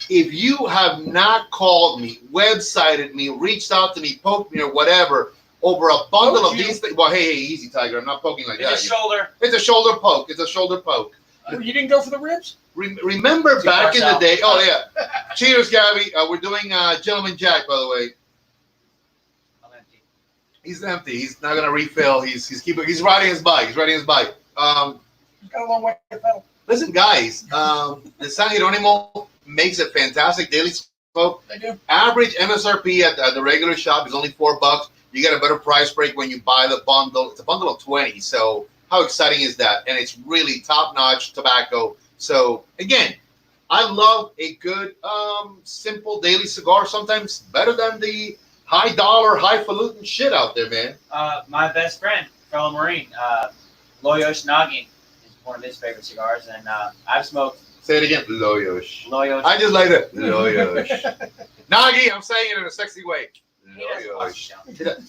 Speaker 1: if you have not called me, websited me, reached out to me, poked me, or whatever, over a bundle of these things. Well, hey, easy, Tiger. I'm not poking like that.
Speaker 2: It's a shoulder.
Speaker 1: It's a shoulder poke. It's a shoulder poke.
Speaker 3: You didn't go for the ribs?
Speaker 1: Remember back in the day? Oh yeah. Cheers, Gabby. We're doing Gentleman Jack, by the way.
Speaker 2: I'm empty.
Speaker 1: He's empty. He's not gonna refill. He's riding his bike. He's riding his bike.
Speaker 3: He's got a long way to pedal.
Speaker 1: Listen, guys. The San Jeronimo makes a fantastic daily smoke.
Speaker 3: They do.
Speaker 1: Average MSRP at the regular shop is only $4. You get a better price break when you buy the bundle. It's a bundle of 20. So how exciting is that? And it's really top-notch tobacco. So again, I love a good, simple daily cigar. Sometimes better than the high-dollar, highfalutin shit out there, man.
Speaker 2: My best friend, fellow Marine, Loyosh Nagin, is one of his favorite cigars, and I've smoked.
Speaker 1: Say it again, Loyosh.
Speaker 2: Loyosh.
Speaker 1: I just like that. Loyosh. Nagi, I'm saying it in a sexy way. Loyosh.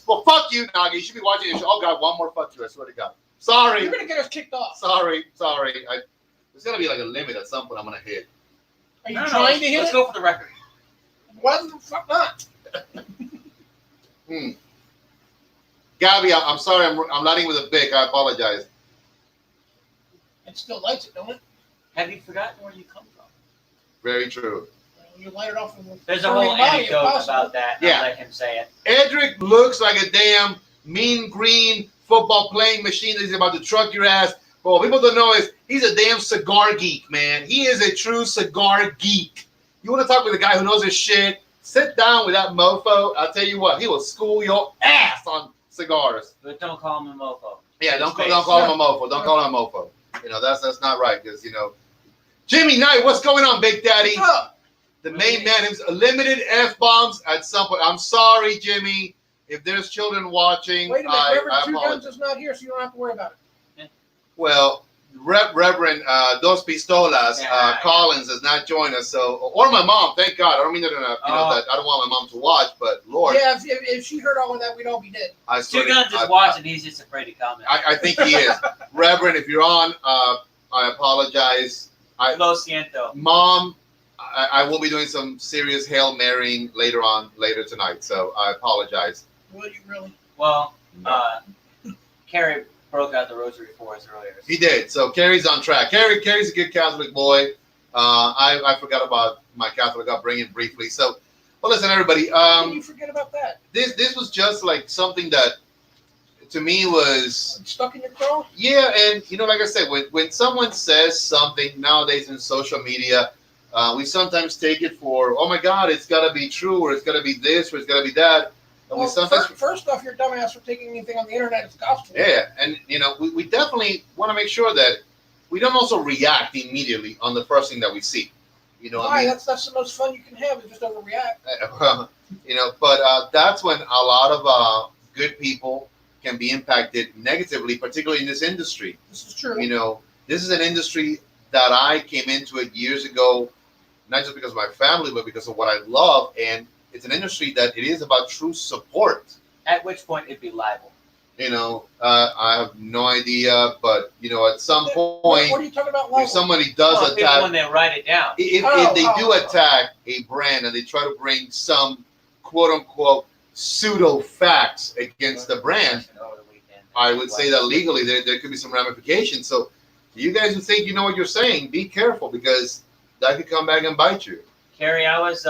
Speaker 1: Well, fuck you, Nagi. You should be watching this show. Oh, God, one more fuck you. I swear to God. Sorry.
Speaker 3: You're going to get us kicked off.
Speaker 1: Sorry. There's going to be like a limit at some point I'm going to hit.
Speaker 3: Are you trying to hit
Speaker 2: Let's
Speaker 3: it?
Speaker 2: go for the record.
Speaker 3: Why the fuck not?
Speaker 1: Gabby, I'm sorry. I'm lighting with a Bic. I apologize.
Speaker 3: It still lights it, don't it?
Speaker 2: Have you forgotten where you come from?
Speaker 1: Very true.
Speaker 3: You light it off.
Speaker 2: There's a whole anecdote about that.
Speaker 1: Yeah.
Speaker 2: I'll let him say it.
Speaker 1: Edric looks like a damn mean green football playing machine that he's about to truck your ass. But what people don't know is he's a damn cigar geek, man. He is a true cigar geek. You want to talk with a guy who knows his shit? Sit down with that mofo. I'll tell you what, he will school your ass on cigars.
Speaker 2: But don't call him a mofo.
Speaker 1: Yeah, don't call him a mofo. Don't call him a mofo. You know, that's not right, because, you know. Jimmy Knight, what's going on, Big Daddy? The main man, him's limited F-bombs at some point. I'm sorry, Jimmy. If there's children watching,
Speaker 3: Wait a minute,
Speaker 1: I
Speaker 3: Reverend Two
Speaker 1: apologize.
Speaker 3: Guns is not here, so you don't have to worry about it.
Speaker 1: Well, Reverend Dos Pistolas Collins has not joined us, so, or my mom. Thank God. I don't mean that that I don't want my mom to watch, but Lord,
Speaker 3: yeah, if she heard all of that, we'd all be dead.
Speaker 1: I swear
Speaker 2: Two Guns is watching. He's just afraid to comment.
Speaker 1: I think he is. Reverend, if you're on, I apologize.
Speaker 2: Lo siento.
Speaker 1: Mom, I will be doing some serious Hail Marying later tonight, so I apologize.
Speaker 3: Will you really?
Speaker 2: Well, Carrie broke out the rosary for us earlier.
Speaker 1: He did. So Carrie's on track. Carrie's a good Catholic boy. I forgot about my Catholic upbringing briefly. So, well, listen, everybody.
Speaker 3: How can you forget about that?
Speaker 1: This was just like something that, to me, was
Speaker 3: stuck in your craw.
Speaker 1: Yeah, and you know, like I said, when someone says something nowadays in social media, we sometimes take it for, oh my God, it's got to be true, or it's got to be this, or it's got to be that. And
Speaker 3: Well,
Speaker 1: we sometimes
Speaker 3: first off, you're dumbass for taking anything on the internet as gospel.
Speaker 1: Yeah, and you know, we definitely want to make sure that we don't also react immediately on the first thing that we see. You know,
Speaker 3: Why? That's the most fun you can have is just overreact.
Speaker 1: you know, but that's when a lot of good people can be impacted negatively, particularly in this industry.
Speaker 3: This is true.
Speaker 1: You know, this is an industry that I came into it years ago, not just because of my family, but because of what I love, and it's an industry that it is about true support.
Speaker 2: At which point it'd be libel.
Speaker 1: You know, I have no idea, but you know, at some point,
Speaker 3: what are you talking about?
Speaker 1: if somebody does attack,
Speaker 2: when they write it down,
Speaker 1: if they do attack a brand and they try to bring some quote unquote pseudo facts against the brand, I would say that legally there could be some ramifications. So, you guys who think you know what you're saying, be careful, because that could come back and bite you.
Speaker 2: Carrie, I was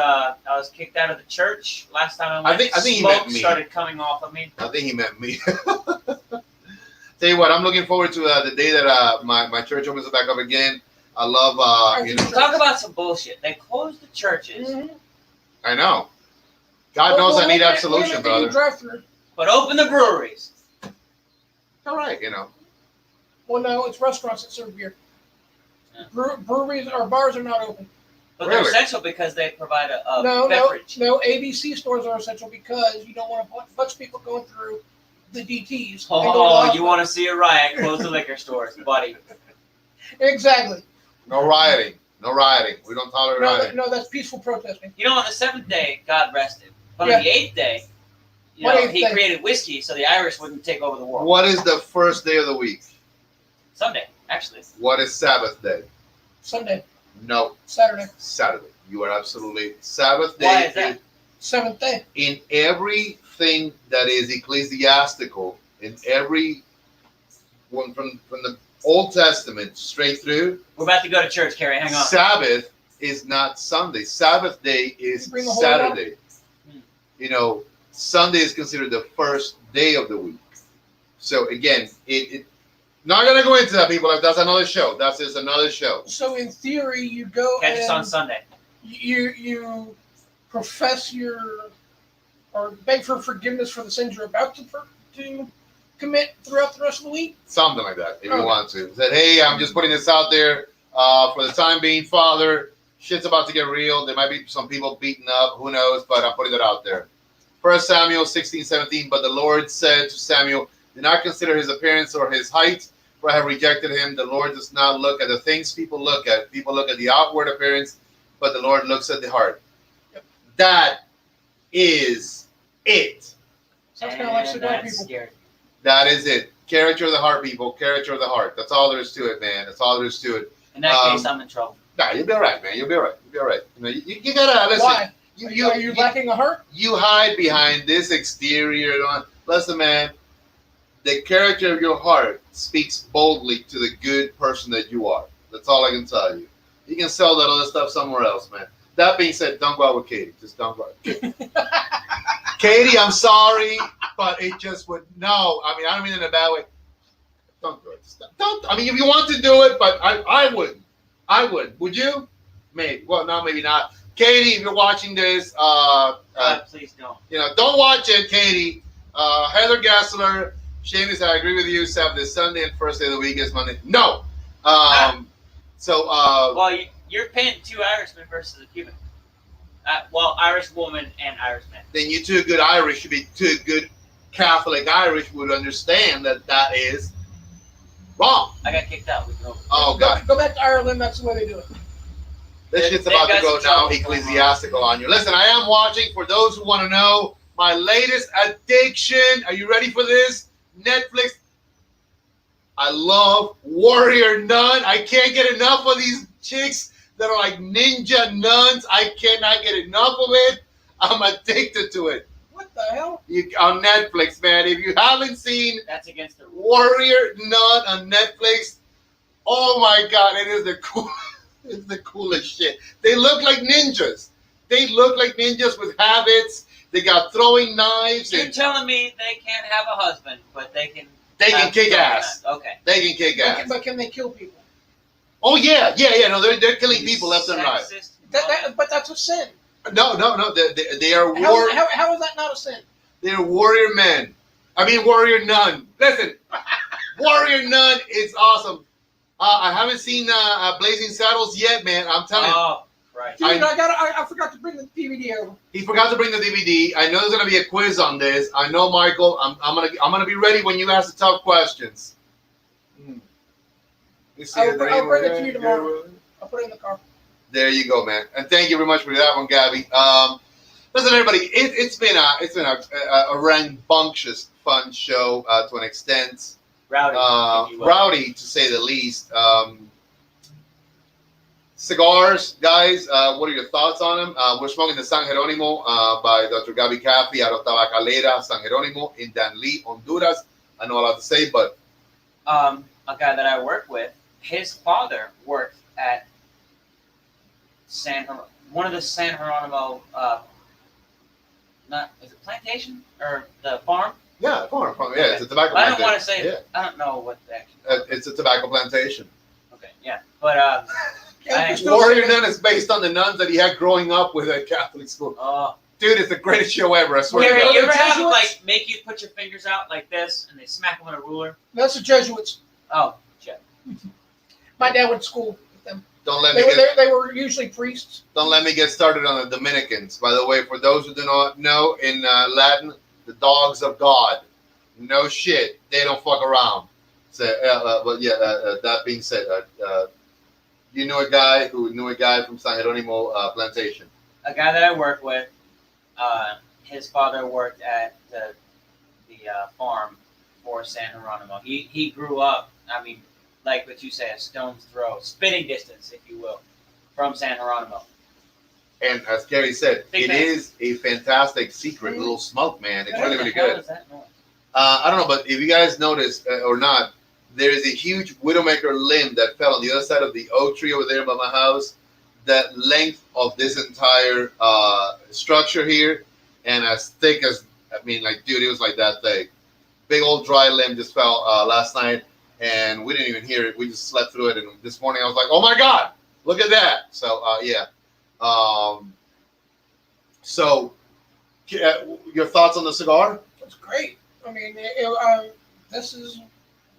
Speaker 2: kicked out of the church last time I went.
Speaker 1: I think he
Speaker 2: Smoke
Speaker 1: meant me.
Speaker 2: started coming off of me.
Speaker 1: I think he meant me. Tell you what, I'm looking forward to the day that my church opens back up again. I love,
Speaker 2: Talk about some bullshit. They closed the churches,
Speaker 1: I know. God knows I need absolution, brother.
Speaker 3: Drive-through.
Speaker 2: but open the breweries.
Speaker 1: All right,
Speaker 3: Well, no, it's restaurants that serve beer.
Speaker 2: Yeah.
Speaker 3: Breweries or bars are not open.
Speaker 2: But
Speaker 1: Really?
Speaker 2: they're essential because they provide a
Speaker 3: No,
Speaker 2: beverage.
Speaker 3: no. ABC stores are essential because you don't want a bunch of people going through the DTs.
Speaker 2: Oh, you want to see a riot? Close the liquor stores, buddy.
Speaker 3: Exactly.
Speaker 1: No rioting. No rioting. We don't tolerate rioting.
Speaker 3: No, that's peaceful protesting.
Speaker 2: You know, on the 7th day, God rested. But
Speaker 3: Yeah.
Speaker 2: on the 8th day, he created whiskey so the Irish wouldn't take over the world.
Speaker 1: What is the first day of the week?
Speaker 2: Sunday, actually.
Speaker 1: What is Sabbath day?
Speaker 3: Sunday.
Speaker 1: No.
Speaker 3: Saturday.
Speaker 1: Saturday. You are absolutely Sabbath day.
Speaker 2: Why is that?
Speaker 3: 7th day.
Speaker 1: In everything that is ecclesiastical, in every one from the Old Testament straight through,
Speaker 2: We're about to go to church, Carrie. Hang on.
Speaker 1: Sabbath is not Sunday. Sabbath day is
Speaker 3: Bring the whole
Speaker 1: Saturday.
Speaker 2: Hmm.
Speaker 1: Sunday is considered the first day of the week. So again, it not gonna go into that, people. That's another show. That's just another show.
Speaker 3: So in theory, you go
Speaker 2: Catch us on
Speaker 3: and
Speaker 2: Sunday.
Speaker 3: you profess or beg for forgiveness for the sins you're about to commit throughout the rest of the week.
Speaker 1: Something like that, if you
Speaker 3: Okay.
Speaker 1: want to. Said, hey, I'm just putting this out there for the time being, Father. Shit's about to get real. There might be some people beaten up. Who knows? But I'm putting it out there. 1 Samuel 16:17. But the Lord said to Samuel, do not consider his appearance or his height, for I have rejected him. The Lord does not look at the things people look at. People look at the outward appearance, but the Lord looks at the heart.
Speaker 3: Yep.
Speaker 1: That is it.
Speaker 3: Sounds kind of like cigar
Speaker 2: that's
Speaker 3: people.
Speaker 2: scary.
Speaker 1: That is it. Character of the heart, people. Character of the heart. That's all there is to it, man. That's all there is to it.
Speaker 2: In that case, I'm in trouble.
Speaker 1: Nah, you'll be all right, man. You'll be all right. You'll be all right. You gotta listen.
Speaker 3: Why?
Speaker 1: You,
Speaker 3: Are you lacking a heart?
Speaker 1: you hide behind this exterior. Listen, man. The character of your heart speaks boldly to the good person that you are. That's all I can tell you. You can sell that other stuff somewhere else, man. That being said, don't go out with Katie. Just don't go out. Katie, I'm sorry, but it just would no. I mean, I don't mean it in a bad way. Don't do it. Don't. I mean, if you want to do it, but I wouldn't. I would. Would you? Maybe. Well, no, maybe not. Katie, if you're watching this,
Speaker 2: Please don't.
Speaker 1: don't watch it, Katie. Heather Gessler, Seamus, I agree with you. Sabbath is Sunday and first day of the week is Monday. No. So.
Speaker 2: Well, you're paying 2 Irishmen versus a Cuban. Irish woman and Irish man.
Speaker 1: Then you two good Irish should be two good Catholic Irish would understand that is wrong.
Speaker 2: I got kicked out. We can over.
Speaker 1: Oh God,
Speaker 3: Go back to Ireland. That's the way they do it.
Speaker 1: this shit's
Speaker 2: They've
Speaker 1: about to
Speaker 2: got
Speaker 1: go
Speaker 2: some
Speaker 1: down
Speaker 2: trouble.
Speaker 1: ecclesiastical on you. Listen, I am watching. For those who want to know, my latest addiction. Are you ready for this? Netflix. I love Warrior Nun. I can't get enough of these chicks that are like ninja nuns. I cannot get enough of it. I'm addicted to it.
Speaker 3: What the hell?
Speaker 1: On Netflix, man. If you haven't seen
Speaker 2: That's against the rules.
Speaker 1: Warrior Nun on Netflix, oh my God, it is it's the coolest shit. They look like ninjas. They look like ninjas with habits. They got throwing knives.
Speaker 2: You're
Speaker 1: And
Speaker 2: telling me they can't have a husband, but they can.
Speaker 1: they can
Speaker 2: have
Speaker 1: kick
Speaker 2: something
Speaker 1: ass.
Speaker 2: else. Okay.
Speaker 1: They can kick ass.
Speaker 3: But can they kill people?
Speaker 1: Oh yeah. No, they're killing people left and right.
Speaker 2: Sexist.
Speaker 3: But that's a sin.
Speaker 1: No. They are
Speaker 3: How is that not a sin?
Speaker 1: They're warrior men. I mean warrior nun. Listen, Warrior Nun is awesome. I haven't seen Blazing Saddles yet, man. I'm telling you.
Speaker 2: Oh, right.
Speaker 3: Dude, I forgot to bring the DVD over.
Speaker 1: He forgot to bring the DVD. I know there's gonna be a quiz on this. I know, Michael. I'm gonna be ready when you ask the tough questions.
Speaker 3: I'll bring it to you tomorrow. I'll put it in the car.
Speaker 1: There you go, man. And thank you very much for that one, Gabby. Listen, everybody. It's been a rambunctious, fun show to an extent.
Speaker 2: Rowdy. if you will.
Speaker 1: Rowdy to say the least. Cigars, guys. What are your thoughts on them? We're smoking the San Jerónimo by Dr. Gabby Caffey out of Tabacalera, San Jerónimo in Danlí, Honduras. I know a lot to say, but
Speaker 2: A guy that I work with, his father worked at one of the San Jeronimo. Is it plantation or the farm?
Speaker 1: yeah, farm. Yeah, it's a tobacco
Speaker 2: I
Speaker 1: plantation.
Speaker 2: don't want to say.
Speaker 1: Yeah.
Speaker 2: I don't know what the actual.
Speaker 1: It's a tobacco plantation.
Speaker 2: Okay, yeah, but
Speaker 3: Yeah,
Speaker 2: I-
Speaker 3: we're still
Speaker 1: Warrior
Speaker 3: saying-
Speaker 1: Nun is based on the nuns that he had growing up with at Catholic school.
Speaker 2: oh,
Speaker 1: Dude, it's the greatest show ever. I swear
Speaker 2: Gary,
Speaker 1: to God.
Speaker 2: you ever have
Speaker 3: Jesuits?
Speaker 2: like make you put your fingers out like this and they smack them with a ruler?
Speaker 3: That's the Jesuits.
Speaker 2: Oh, shit.
Speaker 3: My dad went to school with them.
Speaker 1: Don't let
Speaker 3: They
Speaker 1: me
Speaker 3: were,
Speaker 1: get
Speaker 3: they were usually priests.
Speaker 1: don't let me get started on the Dominicans. By the way, for those who do not know, in Latin, the dogs of God. No shit, they don't fuck around. So, but yeah. That being said, you knew a guy who knew a guy from San Jeronimo plantation.
Speaker 2: A guy that I work with, his father worked at the farm for San Jeronimo. He grew up, I mean, like what you say, a stone's throw, spitting distance, if you will, from San Jeronimo.
Speaker 1: And as Gary said,
Speaker 2: Big
Speaker 1: it
Speaker 2: fan.
Speaker 1: is a fantastic secret little smoke, man. It's really, really
Speaker 2: What the hell
Speaker 1: good.
Speaker 2: is that noise?
Speaker 1: I don't know, but if you guys noticed or not, there is a huge Widowmaker limb that fell on the other side of the oak tree over there by my house. That length of this entire structure here, and as thick as, I mean, like, dude, it was like that thick. Big old dry limb just fell last night, and we didn't even hear it. We just slept through it, and this morning I was like, oh my God, look at that. So, yeah. So, your thoughts on the cigar?
Speaker 3: It's great. I mean, this is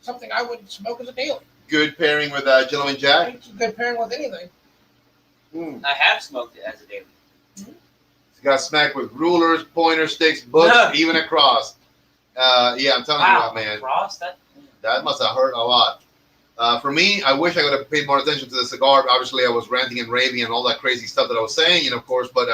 Speaker 3: something I would smoke as a daily.
Speaker 1: Good pairing with Gentleman Jack.
Speaker 3: It's a good pairing with anything.
Speaker 2: I have smoked it as a daily.
Speaker 1: It's got smacked with rulers, pointer sticks, books, even a cross. Yeah, I'm telling you
Speaker 2: Wow,
Speaker 1: what, man.
Speaker 2: Cross that?
Speaker 1: That must have hurt a lot. For me, I wish I would have paid more attention to the cigar. Obviously, I was ranting and raving and all that crazy stuff that I was saying, of course, but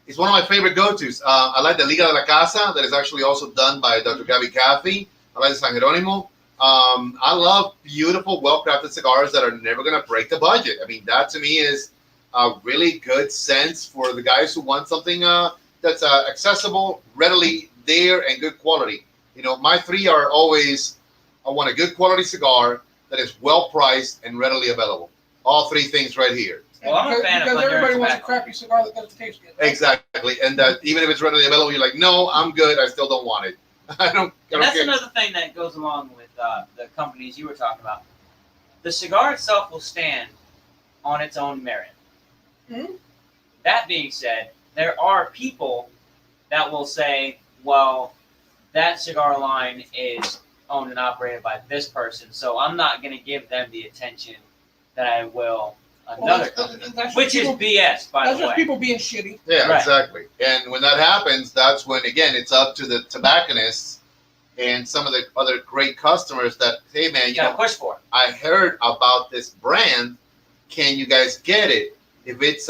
Speaker 1: it's one of my favorite go-tos. I like the Liga de la Casa that is actually also done by Dr. Gabby Caffey. I like the San Jeronimo. I love beautiful, well-crafted cigars that are never going to break the budget. I mean, that to me is a really good sense for the guys who want something that's accessible, readily there, and good quality. My three are always, I want a good quality cigar that is well-priced and readily available. All three things right here.
Speaker 2: Well, I'm a
Speaker 3: because,
Speaker 2: fan of
Speaker 3: because
Speaker 2: Honduran
Speaker 3: everybody wants a
Speaker 2: tobacco.
Speaker 3: crappy cigar that doesn't taste good.
Speaker 1: Exactly. And that even if it's readily available, you're like, no, I'm good. I still don't want it. I don't
Speaker 2: And that's
Speaker 1: care.
Speaker 2: another thing that goes along with the companies you were talking about. The cigar itself will stand on its own merit.
Speaker 3: Mhm.
Speaker 2: That being said, there are people that will say, well, that cigar line is owned and operated by this person, so I'm not going to give them the attention that I will another company,
Speaker 3: that's
Speaker 2: which is
Speaker 3: people-
Speaker 2: BS, by
Speaker 3: That's
Speaker 2: the
Speaker 3: just
Speaker 2: way.
Speaker 3: people being shitty.
Speaker 1: Yeah,
Speaker 2: Right.
Speaker 1: exactly. And when that happens, that's when, again, it's up to the tobacconists and some of the other great customers that, hey, man,
Speaker 2: You got to push for it.
Speaker 1: I heard about this brand. Can you guys get it? If it's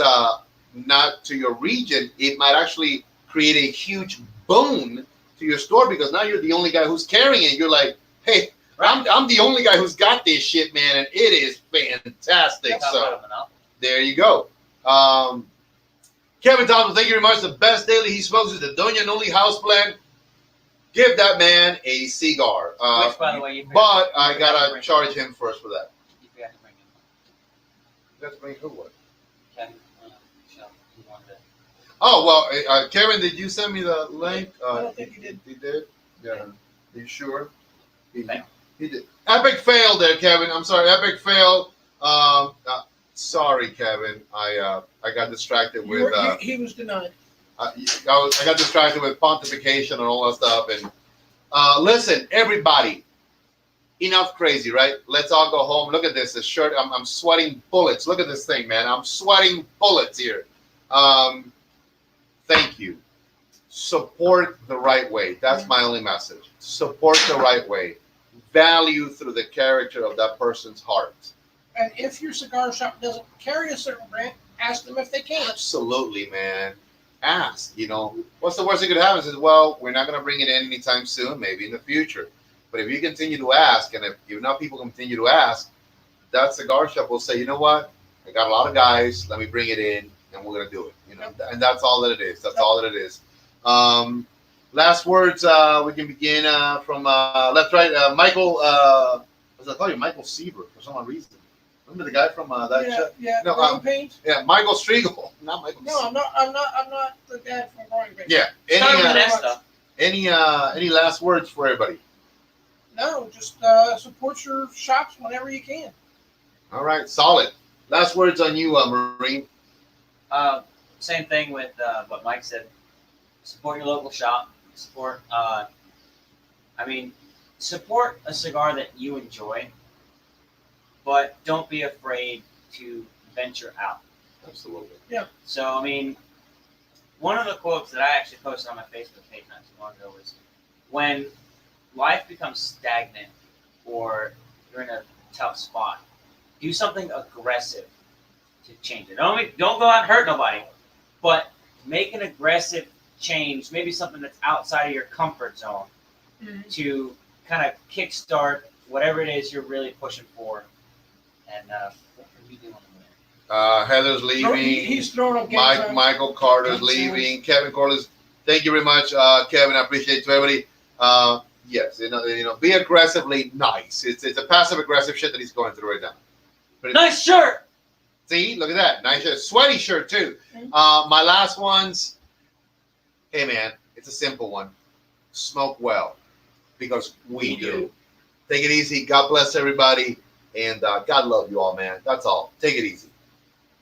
Speaker 1: not to your region, it might actually create a huge boon to your store because now you're the only guy who's carrying it. You're like, hey, I'm the only guy who's got this shit, man, and it is fantastic.
Speaker 2: Talk
Speaker 1: So
Speaker 2: about it, Manal.
Speaker 1: there you go. Kevin Thompson, thank you very much. The best daily he smokes is the Doña Noli house blend. Give that man a cigar.
Speaker 2: Which, by the way, you forgot,
Speaker 1: But I
Speaker 2: to
Speaker 1: gotta
Speaker 2: bring-
Speaker 1: charge him first for that.
Speaker 2: you forgot to bring him.
Speaker 1: That's me. Who what?
Speaker 2: Kevin, Michelle, you wanted to-
Speaker 1: Oh well, Kevin, did you send me the link?
Speaker 3: I don't think he did.
Speaker 1: He did. Yeah. Are you sure?
Speaker 2: Fail.
Speaker 1: He did. Epic fail there, Kevin. I'm sorry. Epic fail. Sorry, Kevin. I got distracted
Speaker 3: You
Speaker 1: with.
Speaker 3: were- he was denied.
Speaker 1: I got distracted with pontification and all that stuff. And listen, everybody, enough crazy, right? Let's all go home. Look at this. This shirt. I'm sweating bullets. Look at this thing, man. I'm sweating bullets here. Thank you. Support the right way. That's my only message. Support the right way. Value through the character of that person's heart.
Speaker 3: And if your cigar shop doesn't carry a certain brand, ask them if they can.
Speaker 1: Absolutely, man. Ask. What's the worst that could happen? Is, well, we're not going to bring it in anytime soon, maybe in the future. But if you continue to ask, and if enough people continue to ask, that cigar shop will say, you know what? I got a lot of guys. Let me bring it in, and we're going to do it. And that's all that it is. That's all that it is. Last words. We can begin from left, right. Michael. As I call you, Michael Seaver for some reason. Remember the guy from that show?
Speaker 3: Yeah,
Speaker 1: No,
Speaker 3: Growing Pains.
Speaker 1: Yeah, Michael Striegel, not Michael.
Speaker 3: No, I'm not the dad from Growing Pains.
Speaker 1: Yeah.
Speaker 2: Start with
Speaker 3: uh,
Speaker 2: an S, though.
Speaker 1: Any last words for everybody?
Speaker 3: No, just support your shops whenever you can.
Speaker 1: All right, solid. Last words on you, Marine.
Speaker 2: Same thing with what Mike said. Support your local shop. Support. I mean, support a cigar that you enjoy, but don't be afraid to venture out.
Speaker 1: Absolutely.
Speaker 2: So, I mean, one of the quotes that I actually posted on my Facebook page not too long ago was, when life becomes stagnant or you're in a tough spot, do something aggressive to change it. Don't go out and hurt nobody, but make an aggressive change, maybe something that's outside of your comfort zone to kind of kickstart whatever it is you're really pushing for. And what are we doing there?
Speaker 1: Heather's leaving.
Speaker 3: He's throwing up gang signs.
Speaker 1: Michael Carter's
Speaker 3: Gang
Speaker 1: leaving. Kevin Corliss, thank you very much, Kevin. I appreciate it to everybody. Yes, be aggressively nice. It's a passive aggressive shit that he's going through right now. But
Speaker 2: Nice shirt.
Speaker 1: see, look at that, nice shirt, sweaty shirt too. My last ones. Hey man, it's a simple one. Smoke well, because we do. Take it easy. God bless everybody, and God love you all, man. That's all. Take it easy.